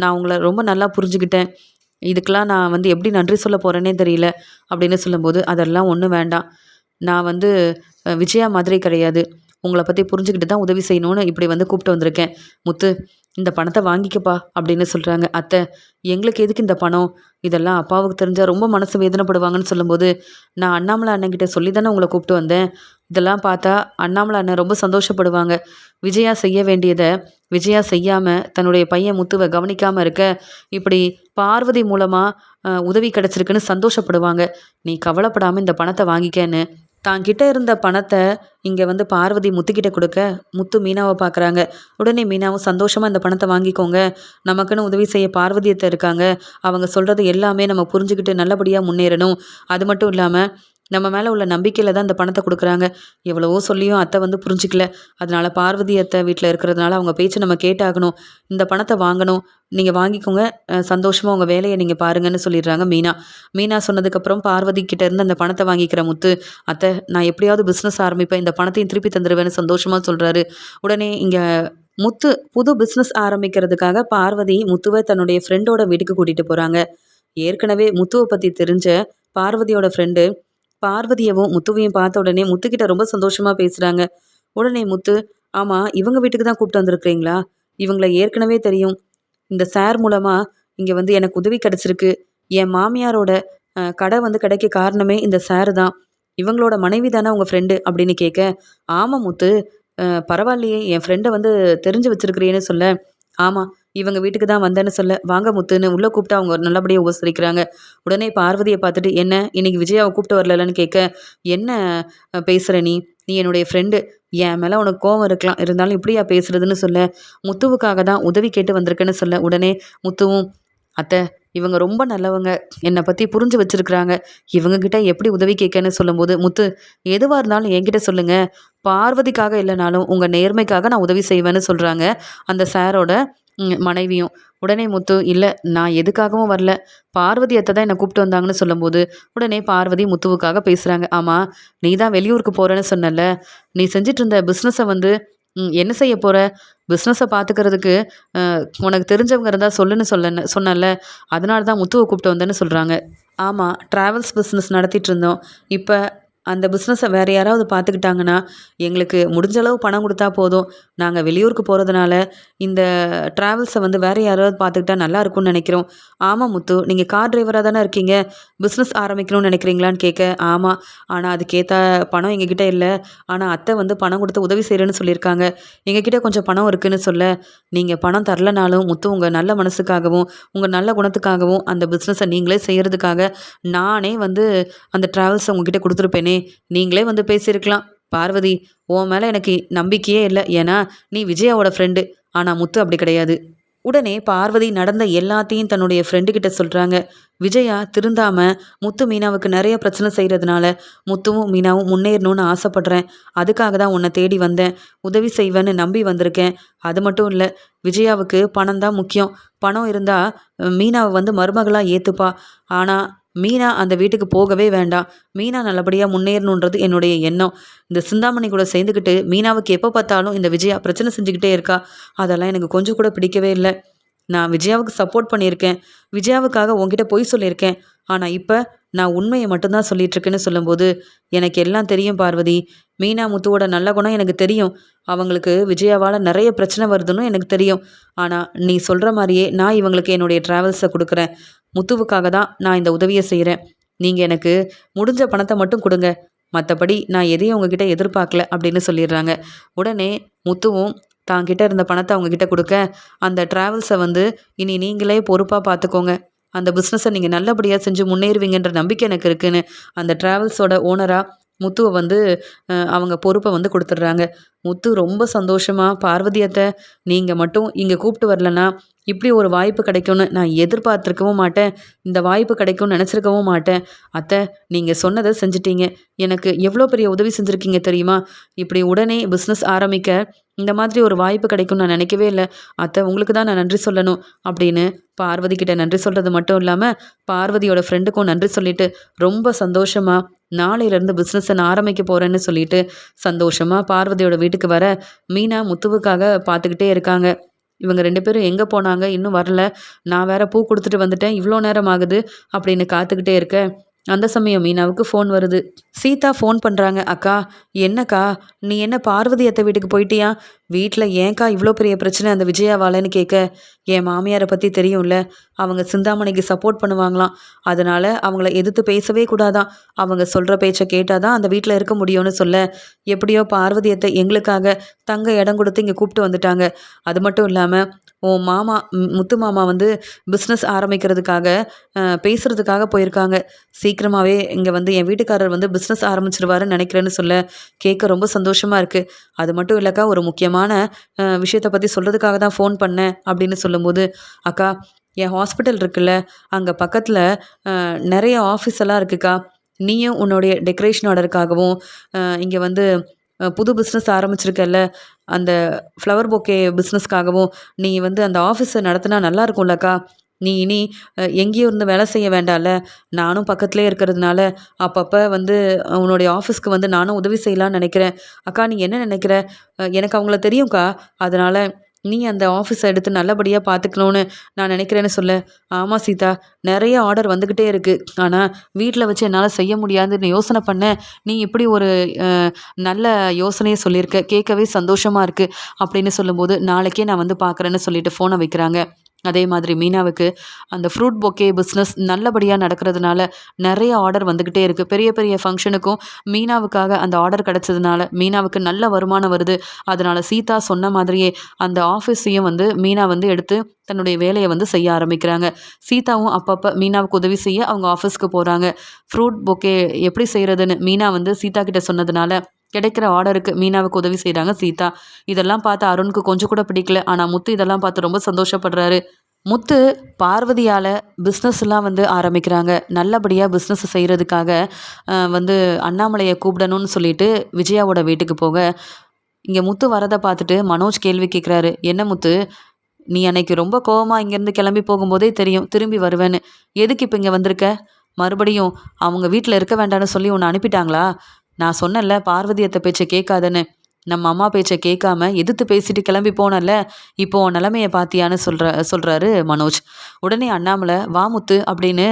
A: நான் உங்களை ரொம்ப நல்லா புரிஞ்சுக்கிட்டேன். இதுக்கெல்லாம் நான் வந்து எப்படி நன்றி சொல்ல போகிறேன்னே தெரியல அப்படின்னு சொல்லும்போது, அதெல்லாம் ஒன்றும் வேண்டாம். நான் வந்து விஜயா மாதிரி கிடையாது. உங்களை பற்றி புரிஞ்சுக்கிட்டு தான் உதவி செய்யணும்னு இப்படி வந்து கூப்பிட்டு வந்திருக்கேன். முத்து, இந்த பணத்தை வாங்கிக்கப்பா அப்படின்னு சொல்கிறாங்க. அத்தை, எங்களுக்கு எதுக்கு இந்த பணம்? இதெல்லாம் அப்பாவுக்கு தெரிஞ்சால் ரொம்ப மனசு வேதனைப்படுவாங்கன்னு சொல்லும்போது, நான் அண்ணாமலை அண்ணன்கிட்ட சொல்லி தானே உங்களை கூப்பிட்டு வந்தேன். இதெல்லாம் பார்த்தா அண்ணாமலை அண்ணன் ரொம்ப சந்தோஷப்படுவாங்க. விஜயா செய்ய வேண்டியதை விஜயா செய்யாமல் தன்னுடைய பையன் முத்துவை கவனிக்காமல் இருக்க, இப்படி பார்வதி மூலமாக உதவி கிடச்சிருக்குன்னு சந்தோஷப்படுவாங்க. நீ கவலைப்படாமல் இந்த பணத்தை வாங்கிக்கன்னு தான் கிட்ட இருந்த பணத்தை இங்கே வந்து பார்வதி முத்துக்கிட்ட கொடுக்க, முத்து மீனாவை பார்க்குறாங்க. உடனே மீனாவும் சந்தோஷமாக இந்த பணத்தை வாங்கிக்கோங்க. நமக்குன்னு உதவி செய்ய பார்வதியத்தை இருக்காங்க. அவங்க சொல்கிறது எல்லாமே நம்ம புரிஞ்சுக்கிட்டு நல்லபடியாக முன்னேறணும். அது மட்டும் இல்லாமல் நம்ம மேலே உள்ள நம்பிக்கையில் தான் இந்த பணத்தை கொடுக்குறாங்க. எவ்வளவோ சொல்லியும் அத்தை வந்து புரிஞ்சிக்கல. அதனால் பார்வதி அத்தை வீட்டில் இருக்கிறதுனால அவங்க பேச்சு நம்ம கேட்டாகணும். இந்த பணத்தை வாங்கணும். நீங்கள் வாங்கிக்கோங்க. சந்தோஷமாக உங்கள் வேலையை நீங்கள் பாருங்கன்னு சொல்லிடுறாங்க மீனா. மீனா சொன்னதுக்கப்புறம் பார்வதி கிட்ட இருந்து அந்த பணத்தை வாங்கிக்கிற முத்து, அத்தை நான் எப்படியாவது பிஸ்னஸ் ஆரம்பிப்பேன். இந்த பணத்தையும் திருப்பி தந்துடுவேன்னு சந்தோஷமாக சொல்கிறாரு. உடனே இங்கே முத்து புது பிஸ்னஸ் ஆரம்பிக்கிறதுக்காக பார்வதி முத்துவை தன்னுடைய ஃப்ரெண்டோட வீட்டுக்கு கூட்டிகிட்டு போகிறாங்க. ஏற்கனவே முத்துவை பற்றி தெரிஞ்ச பார்வதியோட ஃப்ரெண்டு பார்வதியவும் முத்துவையும் பார்த்த உடனே முத்துக்கிட்ட ரொம்ப சந்தோஷமாக பேசுகிறாங்க. உடனே முத்து, ஆமாம் இவங்க வீட்டுக்கு தான் கூப்பிட்டு வந்திருக்கிறீங்களா? இவங்கள ஏற்கனவே தெரியும். இந்த சார் மூலமாக இங்கே வந்து எனக்கு உதவி கிடச்சிருக்கு. என் மாமியாரோட கடை வந்து கிடைக்க காரணமே இந்த சார் தான். இவங்களோட மனைவி தானே உங்கள் ஃப்ரெண்டு அப்படின்னு கேட்க, ஆமாம் முத்து, பரவாயில்லையே என் ஃப்ரெண்டை வந்து தெரிஞ்சு வச்சிருக்கிறேன்னு சொல்ல, ஆமாம் இவங்க வீட்டுக்கு தான் வந்தேன்னு சொல்ல, வாங்க முத்துன்னு உள்ளே கூப்பிட்டு அவங்க நல்லபடியாக உபசரிக்கிறாங்க. உடனே பார்வதியை பார்த்துட்டு, என்ன இன்னைக்கு விஜயாவை கூப்பிட்டு வரலன்னு கேட்க, என்ன பேசுகிற நீ? நீ என்னுடைய ஃப்ரெண்டு. என் மேலே உனக்கு கோவம் இருக்கலாம், இருந்தாலும் இப்படியா பேசுறதுன்னு சொல்ல, முத்துவுக்காக தான் உதவி கேட்டு வந்திருக்கேன்னு சொல்ல, உடனே முத்துவும், அத்தை இவங்க ரொம்ப நல்லவங்க, என்னை பற்றி புரிஞ்சு வச்சுருக்குறாங்க, இவங்கக்கிட்ட எப்படி உதவி கேட்கன்னு சொல்லும்போது, முத்து எதுவாக இருந்தாலும் என்கிட்ட சொல்லுங்கள், பார்வதிக்காக இல்லைனாலும் உங்கள் நேர்மைக்காக நான் உதவி செய்வேன்னு சொல்கிறாங்க அந்த சாரோட மனைவியும். உடனே முத்து, இல்லை நான் எதுக்காகவும் வரல, பார்வதி அத்தை தான் என்னை கூப்பிட்டு வந்தாங்கன்னு சொல்லும்போது, உடனே பார்வதி முத்துவுக்காக பேசுகிறாங்க. ஆமாம் நீ தான் வெளியூருக்கு போகிறேன்னு சொன்னல, நீ செஞ்சிட்டு இருந்த பிஸ்னஸை வந்து என்ன செய்ய போகிற? பிஸ்னஸை பார்த்துக்கிறதுக்கு உனக்கு தெரிஞ்சவங்க இருந்தால் சொல்லுன்னு சொன்னல, அதனால தான் முத்துவை கூப்பிட்டு வந்தேன்னு சொல்கிறாங்க. ஆமாம் ட்ராவல்ஸ் பிஸ்னஸ் நடத்திட்டு இருந்தோம். இப்போ அந்த பிஸ்னஸை வேறு யாராவது பார்த்துக்கிட்டாங்கன்னா எங்களுக்கு முடிஞ்ச அளவு பணம் கொடுத்தா போதும். நாங்கள் வெளியூருக்கு போகிறதுனால இந்த ட்ராவல்ஸை வந்து வேறு யாராவது பார்த்துக்கிட்டா நல்லா இருக்கும்னு நினைக்கிறோம். ஆமாம் முத்து, நீங்கள் கார் டிரைவராக தானே இருக்கீங்க, பிஸ்னஸ் ஆரம்பிக்கணும்னு நினைக்கிறீங்களான்னு கேட்க, ஆமாம் ஆனால் அதுக்கேற்ற பணம் எங்ககிட்ட இல்லை. ஆனால் அத்தை வந்து பணம் கொடுத்து உதவி செய்கிறேன்னு சொல்லியிருக்காங்க. எங்ககிட்ட கொஞ்சம் பணம் இருக்குதுன்னு சொல்ல, நீங்கள் பணம் தரலனாலும் முத்து உங்கள் நல்ல மனசுக்காகவும் உங்கள் நல்ல குணத்துக்காகவும் அந்த பிஸ்னஸை நீங்களே செய்கிறதுக்காக நானே வந்து அந்த ட்ராவல்ஸை உங்ககிட்ட கொடுத்துருப்பேனே, நீங்களே வந்து பேசியிருக்கலாம். பார்வதி, உன் மேலே எனக்கு நம்பிக்கையே இல்லை, ஏன்னா நீ விஜயாவோட ஃப்ரெண்டு. ஆனால் முத்து அப்படி கிடையாது. உடனே பார்வதி நடந்த எல்லாத்தையும் தன்னுடைய ஃப்ரெண்டுக்கிட்ட சொல்கிறாங்க. விஜயா திருந்தாமல் முத்து மீனாவுக்கு நிறைய பிரச்சனை செய்கிறதுனால முத்துவும் மீனாவும் முன்னேறணும்னு ஆசைப்பட்றேன். அதுக்காக தான் உன்னை தேடி வந்தேன், உதவி செய்வேன்னு நம்பி வந்திருக்கேன். அது மட்டும் இல்லை, விஜயாவுக்கு பணம் தான் முக்கியம். பணம் இருந்தால் மீனாவை வந்து மருமகளாக ஏற்றுப்பா. ஆனால் மீனா அந்த வீட்டுக்கு போகவே வேண்டாம். மீனா நல்லபடியாக முன்னேறணுன்றது என்னுடைய எண்ணம். இந்த சிந்தாமணி கூட சேர்ந்துக்கிட்டு மீனாவுக்கு எப்போ பார்த்தாலும் இந்த விஜயா பிரச்சனை செஞ்சுக்கிட்டே இருக்கா. அதெல்லாம் எனக்கு கொஞ்சம் கூட பிடிக்கவே இல்லை. நான் விஜயாவுக்கு சப்போர்ட் பண்ணியிருக்கேன், விஜயாவுக்காக உன்கிட்ட பொய் சொல்லியிருக்கேன். ஆனால் இப்போ நான் உண்மையை மட்டும்தான் சொல்லிகிட்ருக்கேன்னு சொல்லும்போது, எனக்கு எல்லாம் தெரியும் பார்வதி. மீனா முத்துவோட நல்ல குணம் எனக்கு தெரியும். அவங்களுக்கு விஜயாவால் நிறைய பிரச்சனை வருதுன்னு எனக்கு தெரியும். ஆனால் நீ சொல்கிற மாதிரியே நான் இவங்களுக்கு என்னுடைய ட்ராவல்ஸை கொடுக்குறேன். முத்துவுக்காக தான் நான் இந்த உதவியை செய்கிறேன். நீங்கள் எனக்கு முடிஞ்ச பணத்தை மட்டும் கொடுங்க. மற்றபடி நான் எதையும் உங்ககிட்ட எதிர்பார்க்கல அப்படின்னு சொல்லிடுறாங்க. உடனே முத்துவும் தாங்கிட்ட இருந்த பணத்தை அவங்கக்கிட்ட கொடுக்க, அந்த ட்ராவல்ஸை வந்து இனி நீங்களே பொறுப்பாக பார்த்துக்கோங்க. அந்த பிஸ்னஸை நீங்கள் நல்லபடியாக செஞ்சு முன்னேறுவீங்கன்ற நம்பிக்கை எனக்கு இருக்குன்னு அந்த ட்ராவல்ஸோட ஓனராக முத்துவை வந்து அவங்க பொறுப்பை வந்து கொடுத்துட்றாங்க. முத்து ரொம்ப சந்தோஷமாக, பார்வதி அத்தை, நீங்கள் மட்டும் இங்கே கூப்பிட்டு வரலன்னா இப்படி ஒரு வாய்ப்பு கிடைக்கும்னு நான் எதிர்பார்த்துருக்கவும் மாட்டேன். இந்த வாய்ப்பு கிடைக்கும்னு நினச்சிருக்கவும் மாட்டேன். அத்தை, நீங்கள் சொன்னதை செஞ்சிட்டீங்க. எனக்கு எவ்வளோ பெரிய உதவி செஞ்சுருக்கீங்க தெரியுமா? இப்படி உடனே பிஸ்னஸ் ஆரம்பிக்க இந்த மாதிரி ஒரு வாய்ப்பு கிடைக்கும்னு நான் நினைக்கவே இல்லை. அத்தை, உங்களுக்கு தான் நான் நன்றி சொல்லணும் அப்படின்னு பார்வதி கிட்ட நன்றி சொல்கிறது மட்டும் இல்லாமல் பார்வதியோட ஃப்ரெண்டுக்கும் நன்றி சொல்லிட்டு ரொம்ப சந்தோஷமாக நாளையிலேருந்து பிஸ்னஸை நான் ஆரம்பிக்க போகிறேன்னு சொல்லிட்டு சந்தோஷமாக பார்வதியோட வீட்டுக்கு வர மீனா முத்துவுக்காக பார்த்துக்கிட்டே இருக்காங்க. இவங்க 2 பேரும் எங்கே போனாங்க, இன்னும் வரல, நான் வேற பூ கொடுத்துட்டு வந்துட்டேன், இவ்வளோ நேரம் ஆகுது அப்படின்னு காத்துக்கிட்டே இருக்க அந்த சமயம் மீனாவுக்கு ஃபோன் வருது. சீதா ஃபோன் பண்ணுறாங்க. அக்கா, என்னக்கா, நீ என்ன பார்வதி அத்தை வீட்டுக்கு போயிட்டியா? வீட்டில் ஏன்க்கா இவ்வளோ பெரிய பிரச்சனை அந்த விஜயாவாலன்னு கேட்க, என் மாமியாரை பற்றி தெரியும்ல, அவங்க சிந்தாமணிக்கு சப்போர்ட் பண்ணுவாங்களாம். அதனால் அவங்கள எதிர்த்து பேசவே கூடாதான். அவங்க சொல்கிற பேச்சை கேட்டால் தான் அந்த வீட்டில் இருக்க முடியும்னு சொல்ல, எப்படியோ பார்வதி அத்தை எங்களுக்காக தங்க இடம் கொடுத்து இங்கே கூப்பிட்டு வந்துட்டாங்க. அது மட்டும் இல்லாமல் உன் மாமா முத்து மாமா வந்து பிஸ்னஸ் ஆரம்பிக்கிறதுக்காக பேசுகிறதுக்காக போயிருக்காங்க. சீக்கிரமாகவே இங்கே வந்து என் வீட்டுக்காரர் வந்து பிஸ்னஸ் ஆரம்பிச்சிருவாருன்னு நினைக்கிறேன்னு சொல்ல, கேட்க ரொம்ப சந்தோஷமாக இருக்குது. அது மட்டும் இல்லைக்கா, ஒரு முக்கியமான விஷயத்தை பற்றி சொல்கிறதுக்காக தான் ஃபோன் பண்ணேன் அப்படின்னு சொல்லும்போது, அக்கா, என் ஹாஸ்பிட்டல் இருக்குல்ல, அங்கே பக்கத்தில் நிறைய ஆஃபீஸ் எல்லாம் இருக்குக்கா. நீயும் உன்னுடைய டெக்கரேஷன் ஆர்டருக்காகவும் இங்கே வந்து புது பிஸ்னஸ் ஆரம்பிச்சிருக்கல்ல, அந்த ஃப்ளவர் பொக்கே பிஸ்னஸ்க்காகவும் நீ வந்து அந்த ஆஃபீஸை நடத்தினா நல்லா இருக்கும்லக்கா. நீ இனி எங்கேயும் இருந்து வேலை செய்ய வேண்டாம்ல, நானும் பக்கத்துலேயே இருக்கிறதுனால அப்பப்போ வந்து உன்னுடைய ஆஃபீஸ்க்கு வந்து நானும் உதவி செய்யலான்னு நினைக்கிறேன். அக்கா, நீ என்ன நினைக்கிற? எனக்கு அவங்கள தெரியும்க்கா, அதனால் நீ அந்த ஆஃபீஸை எடுத்து நல்லபடியாக பார்த்துக்கணுன்னு நான் நினைக்கிறேன்னு சொல்ல, ஆமாம் சீதா, நிறைய ஆர்டர் வந்துக்கிட்டே இருக்குது. ஆனால் வீட்டில் வச்சு என்னால் செய்ய முடியாதுன்னு யோசனை பண்ணேன். நீ இப்படி ஒரு நல்ல யோசனையை சொல்லியிருக்க, கேட்கவே சந்தோஷமாக இருக்குது அப்படின்னு சொல்லும்போது, நாளைக்கே நான் வந்து பார்க்குறேன்னு சொல்லிட்டு ஃபோனை வைக்கிறாங்க. அதே மாதிரி மீனாவுக்கு அந்த ஃப்ரூட் பொக்கே பிஸ்னஸ் நல்லபடியாக நடக்கிறதுனால நிறைய ஆர்டர் வந்துக்கிட்டே இருக்குது. பெரிய பெரிய ஃபங்க்ஷனுக்கும் மீனாவுக்காக அந்த ஆர்டர் கிடச்சதுனால மீனாவுக்கு நல்ல வருமானம் வருது. அதனால் சீதா சொன்ன மாதிரியே அந்த ஆஃபீஸையும் வந்து மீனா வந்து எடுத்து தன்னுடைய வேலையை வந்து செய்ய ஆரம்பிக்கிறாங்க. சீதாவும் அப்பப்போ மீனாவுக்கு உதவி செய்ய அவங்க ஆஃபீஸ்க்கு போகிறாங்க. ஃப்ரூட் பொக்கே எப்படி செய்கிறதுன்னு மீனா வந்து சீதா கிட்ட சொன்னதுனால கிடைக்கிற ஆர்டருக்கு மீனாவுக்கு உதவி செய்கிறாங்க சீதா. இதெல்லாம் பார்த்து அருணுக்கு கொஞ்சம் கூட பிடிக்கல. ஆனால் முத்து இதெல்லாம் பார்த்து ரொம்ப சந்தோஷப்படுறாரு. முத்து பார்வதியால் பிஸ்னஸ்லாம் வந்து ஆரம்பிக்கிறாங்க. நல்லபடியாக பிஸ்னஸ் செய்கிறதுக்காக வந்து அண்ணாமலையை கூப்பிடணும்னு சொல்லிட்டு விஜயாவோட வீட்டுக்கு போக, இங்கே முத்து வரதை பார்த்துட்டு மனோஜ் கேள்வி கேட்குறாரு. என்ன முத்து, நீ அன்னைக்கு ரொம்ப கோவமாக இங்கேருந்து கிளம்பி போகும்போதே தெரியும் திரும்பி வருவேன்னு. எதுக்கு இப்போ இங்கே வந்திருக்க? மறுபடியும் அவங்க வீட்டில் இருக்க வேண்டாம்னு சொல்லி உன்னை அனுப்பிட்டாங்களா? நான் சொன்னேன்ல பார்வதி அத்தை பேச்சை கேட்காதன்னு. நம்ம அம்மா பேச்சை கேட்காம எதிர்த்து பேசிட்டு கிளம்பி போனல, இப்போ உன் நிலமையை பார்த்தியான்னு சொல்கிறாரு மனோஜ். உடனே அண்ணாமலை வா முத்து அப்படின்னு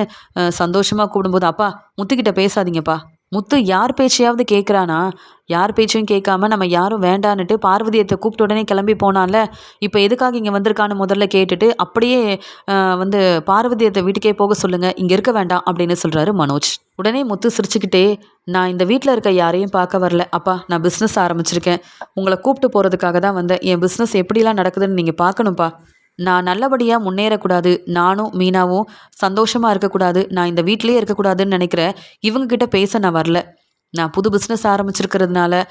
A: சந்தோஷமாக கூப்பிடும்போது, அப்பா முத்துக்கிட்ட பேசாதீங்கப்பா. முத்து யார் பேச்சையாவது கேட்குறானா? யார் பேச்சையும் கேட்காம நம்ம யாரும் வேண்டான்னுட்டு பார்வதியத்தை கூப்பிட்டு உடனே கிளம்பி போனால, இப்போ எதுக்காக இங்கே வந்திருக்கான்னு முதல்ல கேட்டுட்டு அப்படியே வந்து பார்வதியத்தை வீட்டுக்கே போக சொல்லுங்கள், இங்கே இருக்க வேண்டாம் அப்படின்னு சொல்கிறாரு மனோஜ். உடனே முத்து சிரிச்சுக்கிட்டே, நான் இந்த வீட்டில் இருக்க யாரையும் பார்க்க வரல அப்பா, நான் பிஸ்னஸ் ஆரம்பிச்சிருக்கேன், உங்களை கூப்பிட்டு போகிறதுக்காக தான் வந்தேன். என் பிஸ்னஸ் எப்படிலாம் நடக்குதுன்னு நீங்கள் பார்க்கணும்ப்பா. நான் நல்லபடியாக முன்னேறக்கூடாது, நானும் மீனாவும் சந்தோஷமாக இருக்கக்கூடாது, நான் இந்த வீட்டிலேயே இருக்கக்கூடாதுன்னு நினைக்கிற இவங்கக்கிட்ட பேச நான் வரல. நான் புது பிஸ்னஸ் ஆரம்பிச்சிருக்கிறதுனால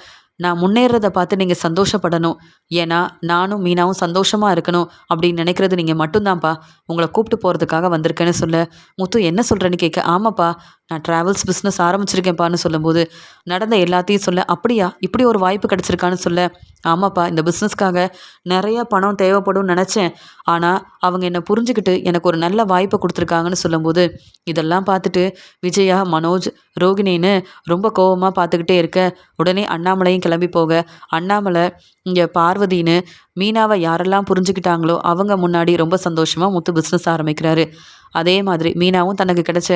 A: நான் முன்னேறதை பார்த்து நீங்கள் சந்தோஷப்படணும். ஏன்னா நானும் மீனாவும் சந்தோஷமாக இருக்கணும் அப்படின்னு நினைக்கிறது நீங்கள் மட்டும்தான்ப்பா. உங்களை கூப்பிட்டு போகிறதுக்காக வந்திருக்கேன்னு சொல்ல, முத்து என்ன சொல்கிறேன்னு கேட்க, ஆமாப்பா நான் ட்ராவல்ஸ் பிஸ்னஸ் ஆரம்பிச்சிருக்கேன்ப்பான்னு சொல்லும்போது, நடந்த எல்லாத்தையும் சொல்ல, அப்படியா இப்படி ஒரு வாய்ப்பு கிடச்சிருக்கான்னு சொல்ல, ஆமாப்பா இந்த பிஸ்னஸ்க்காக நிறையா பணம் தேவைப்படும் நினச்சேன், ஆனால் அவங்க என்னை புரிஞ்சுக்கிட்டு எனக்கு ஒரு நல்ல வாய்ப்பை கொடுத்துருக்காங்கன்னு சொல்லும்போது, இதெல்லாம் பார்த்துட்டு விஜயா, மனோஜ், ரோகிணின்னு ரொம்ப கோபமாக பார்த்துக்கிட்டே இருக்க, உடனே அண்ணாமலையும் கிளம்பி போக, அண்ணாமலை இங்கே பார்வதின்னு மீனாவை யாரெல்லாம் புரிஞ்சுக்கிட்டாங்களோ அவங்க முன்னாடி ரொம்ப சந்தோஷமாக முத்து பிஸ்னஸ் ஆரம்பிக்கிறாரு. அதே மாதிரி மீனாவும் தனக்கு கிடைச்ச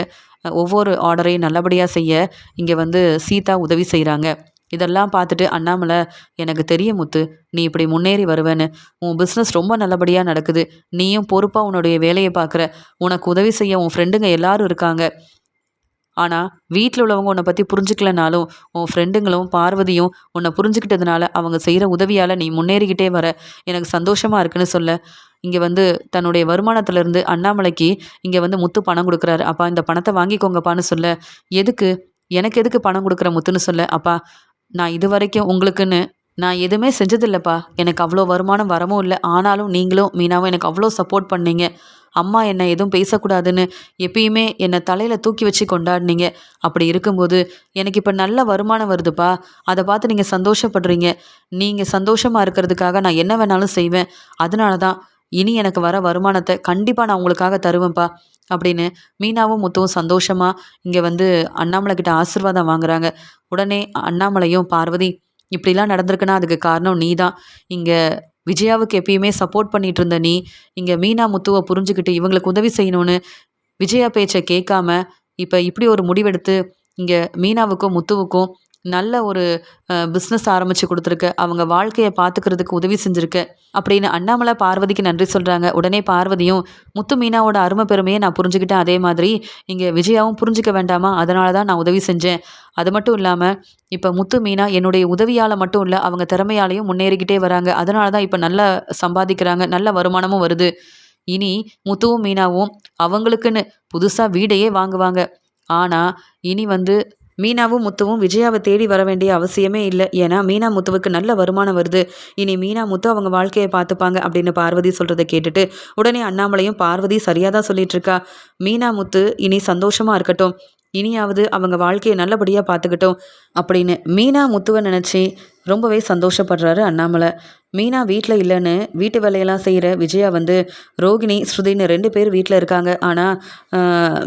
A: ஒவ்வொரு ஆர்டரையும் நல்லபடியாக செய்ய இங்கே வந்து சீதா உதவி செய்கிறாங்க. இதெல்லாம் பார்த்துட்டு அண்ணாமலை, எனக்கு தெரியும் முத்து, நீ இப்படி முன்னேறி வருவேன்னு. உன் பிஸ்னஸ் ரொம்ப நல்லபடியாக நடக்குது. நீயும் பொறுப்பாக உன்னுடைய வேலையை பார்க்குற. உனக்கு உதவி செய்ய உன் ஃப்ரெண்டுங்க எல்லாரும் இருக்காங்க. ஆனால் வீட்டில் உள்ளவங்க உன்னை பற்றி புரிஞ்சுக்கலனாலும் உன் ஃப்ரெண்டுங்களும் பார்வதியும் உன்னை புரிஞ்சுக்கிட்டதுனால அவங்க செய்கிற உதவியால் நீ முன்னேறிக்கிட்டே வர எனக்கு சந்தோஷமாக இருக்குன்னு சொல்ல, இங்கே வந்து தன்னுடைய வருமானத்திலேருந்து அண்ணாமலைக்கு இங்கே வந்து முத்து பணம் கொடுக்குறாரு. அப்பா இந்த பணத்தை வாங்கிக்கோங்கப்பான்னு சொல்ல, எதுக்கு, எனக்கு எதுக்கு பணம் கொடுக்குற முத்துன்னு சொல்ல, அப்பா நான் இது வரைக்கும் உங்களுக்குன்னு நான் எதுவுமே செஞ்சதில்லப்பா. எனக்கு அவ்வளோ வருமானம் வரவும் இல்லை. ஆனாலும் நீங்களும் மீனாவும் எனக்கு அவ்வளோ சப்போர்ட் பண்ணீங்க. அம்மா என்னை எதுவும் பேசக்கூடாதுன்னு எப்பயுமே என்னை தலையில் தூக்கி வச்சு கொண்டாடினீங்க. அப்படி இருக்கும்போது எனக்கு இப்போ நல்ல வருமானம் வருதுப்பா. அதை பார்த்து நீங்கள் சந்தோஷப்படுறீங்க. நீங்கள் சந்தோஷமாக இருக்கிறதுக்காக நான் என்ன வேணாலும் செய்வேன். அதனால தான் இனி எனக்கு வர வருமானத்தை கண்டிப்பாக நான் உங்களுக்காக தருவேன்ப்பா அப்படின்னு மீனாவும் முத்துவும் சந்தோஷமாக இங்கே வந்து அண்ணாமலை கிட்ட ஆசீர்வாதம் வாங்குறாங்க. உடனே அண்ணாமலையும், பார்வதி இப்படிலாம் நடந்திருக்குன்னா அதுக்கு காரணம் நீ தான். இங்கே விஜயாவுக்கு எப்பயுமே சப்போர்ட் பண்ணிட்டு இருந்த நீ இங்கே மீனா முத்துவை புரிஞ்சுக்கிட்டு இவங்களுக்கு உதவி செய்யணும்னு விஜயா பேச்சை கேட்காம இப்போ இப்படி ஒரு முடிவெடுத்து இங்கே மீனாவுக்கும் முத்துவுக்கும் நல்ல ஒரு பிஸ்னஸ் ஆரம்பித்து கொடுத்துருக்க, அவங்க வாழ்க்கையை பார்த்துக்கிறதுக்கு உதவி செஞ்சுருக்க அப்படின்னு அண்ணாமலை பார்வதிக்கு நன்றி சொல்கிறாங்க. உடனே பார்வதியும், முத்து மீனாவோட அருமை பெருமையை நான் புரிஞ்சுக்கிட்டேன். அதே மாதிரி இங்கே விஜயாவும் புரிஞ்சிக்க வேண்டாமா, அதனால தான் நான் உதவி செஞ்சேன். அது மட்டும் இல்லாமல் இப்போ முத்து மீனா என்னுடைய உதவியால் மட்டும் இல்லை, அவங்க திறமையாலையும் முன்னேறிக்கிட்டே வராங்க. அதனால தான் இப்போ நல்லா சம்பாதிக்கிறாங்க, நல்ல வருமானமும் வருது. இனி முத்துவும் மீனாவும் அவங்களுக்குன்னு புதுசாக வீடையே வாங்குவாங்க. ஆனால் இனி வந்து மீனாவும் முத்துவும் விஜயாவை தேடி வர வேண்டிய அவசியமே இல்லை. ஏன்னா மீனா முத்துவுக்கு நல்ல வருமானம் வருது. இனி மீனா முத்து அவங்க வாழ்க்கையை பார்த்துப்பாங்க அப்படின்னு பார்வதி சொல்கிறத கேட்டுட்டு உடனே அண்ணாமலையும், பார்வதி சரியாக தான் சொல்லிட்டு இருக்கா. மீனா முத்து இனி சந்தோஷமாக இருக்கட்டும், இனியாவது அவங்க வாழ்க்கையை நல்லபடியாக பார்த்துக்கிட்டோம் அப்படின்னு மீனா முத்துவை நினச்சி ரொம்பவே சந்தோஷப்படுறாரு அண்ணாமலை. மீனா வீட்டில் இல்லைன்னு வீட்டு வேலையெல்லாம் செய்கிற விஜயா வந்து ரோகிணி ஸ்ருதின்னு 2 பேர் வீட்டில் இருக்காங்க. ஆனால்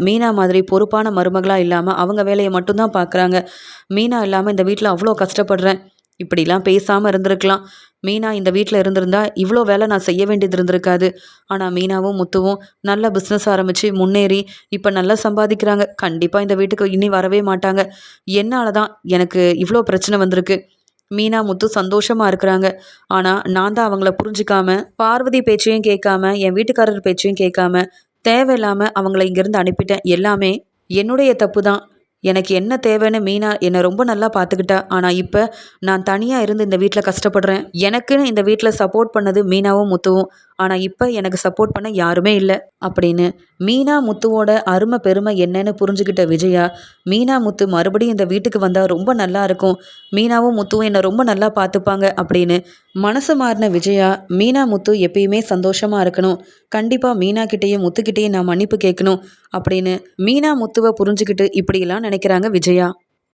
A: மீனா மாதிரி பொறுப்பான மருமகளாக இல்லாமல் அவங்க வேலையை மட்டும்தான் பார்க்குறாங்க. மீனா இல்லாமல் இந்த வீட்டில் அவ்வளோ கஷ்டப்படுறேன். இப்படிலாம் பேசாமல் இருந்திருக்கலாம். மீனா இந்த வீட்டில் இருந்திருந்தா இவ்வளோ வேலை நான் செய்ய வேண்டியது இருந்திருக்காது. ஆனால் மீனாவும் முத்துவும் நல்ல பிஸ்னஸ் ஆரம்பித்து முன்னேறி இப்போ நல்லா சம்பாதிக்கிறாங்க. கண்டிப்பாக இந்த வீட்டுக்கு இனி வரவே மாட்டாங்க. என்னால் தான் எனக்கு இவ்வளோ பிரச்சனை வந்திருக்கு. மீனா முத்து சந்தோஷமாக இருக்கிறாங்க. ஆனால் நான் தான் அவங்கள புரிஞ்சிக்காம, பார்வதி பேச்சையும் கேட்காம, என் வீட்டுக்காரர் பேச்சையும் கேட்காம தேவையில்லாமல் அவங்கள இங்கேருந்து அனுப்பிட்டேன். எல்லாமே என்னுடைய தப்பு தான். எனக்கு என்ன தேவைன்னு மீனா என்னை ரொம்ப நல்லா பார்த்துக்கிட்டா. ஆனால் இப்போ நான் தனியாக இருந்து இந்த வீட்டில் கஷ்டப்படுறேன். எனக்குன்னு இந்த வீட்டில் சப்போர்ட் பண்ணது மீனாவும் முத்துவும். ஆனால் இப்போ எனக்கு சப்போர்ட் பண்ண யாருமே இல்லை அப்படின்னு மீனா முத்துவோட அருமை பெருமை என்னன்னு புரிஞ்சுக்கிட்ட விஜயா, மீனா முத்து மறுபடியும் இந்த வீட்டுக்கு வந்தால் ரொம்ப நல்லா இருக்கும், மீனாவும் முத்துவும் என்னை ரொம்ப நல்லா பார்த்துப்பாங்க அப்படின்னு மனசு மாறின விஜயா, மீனா முத்து எப்பயுமே சந்தோஷமாக இருக்கணும், கண்டிப்பாக மீனா கிட்டேயும் முத்துக்கிட்டேயும் நான் மன்னிப்பு கேட்கணும் அப்படின்னு மீனா முத்துவை புரிஞ்சுக்கிட்டு இப்படியெல்லாம் நினைக்கிறாங்க விஜயா.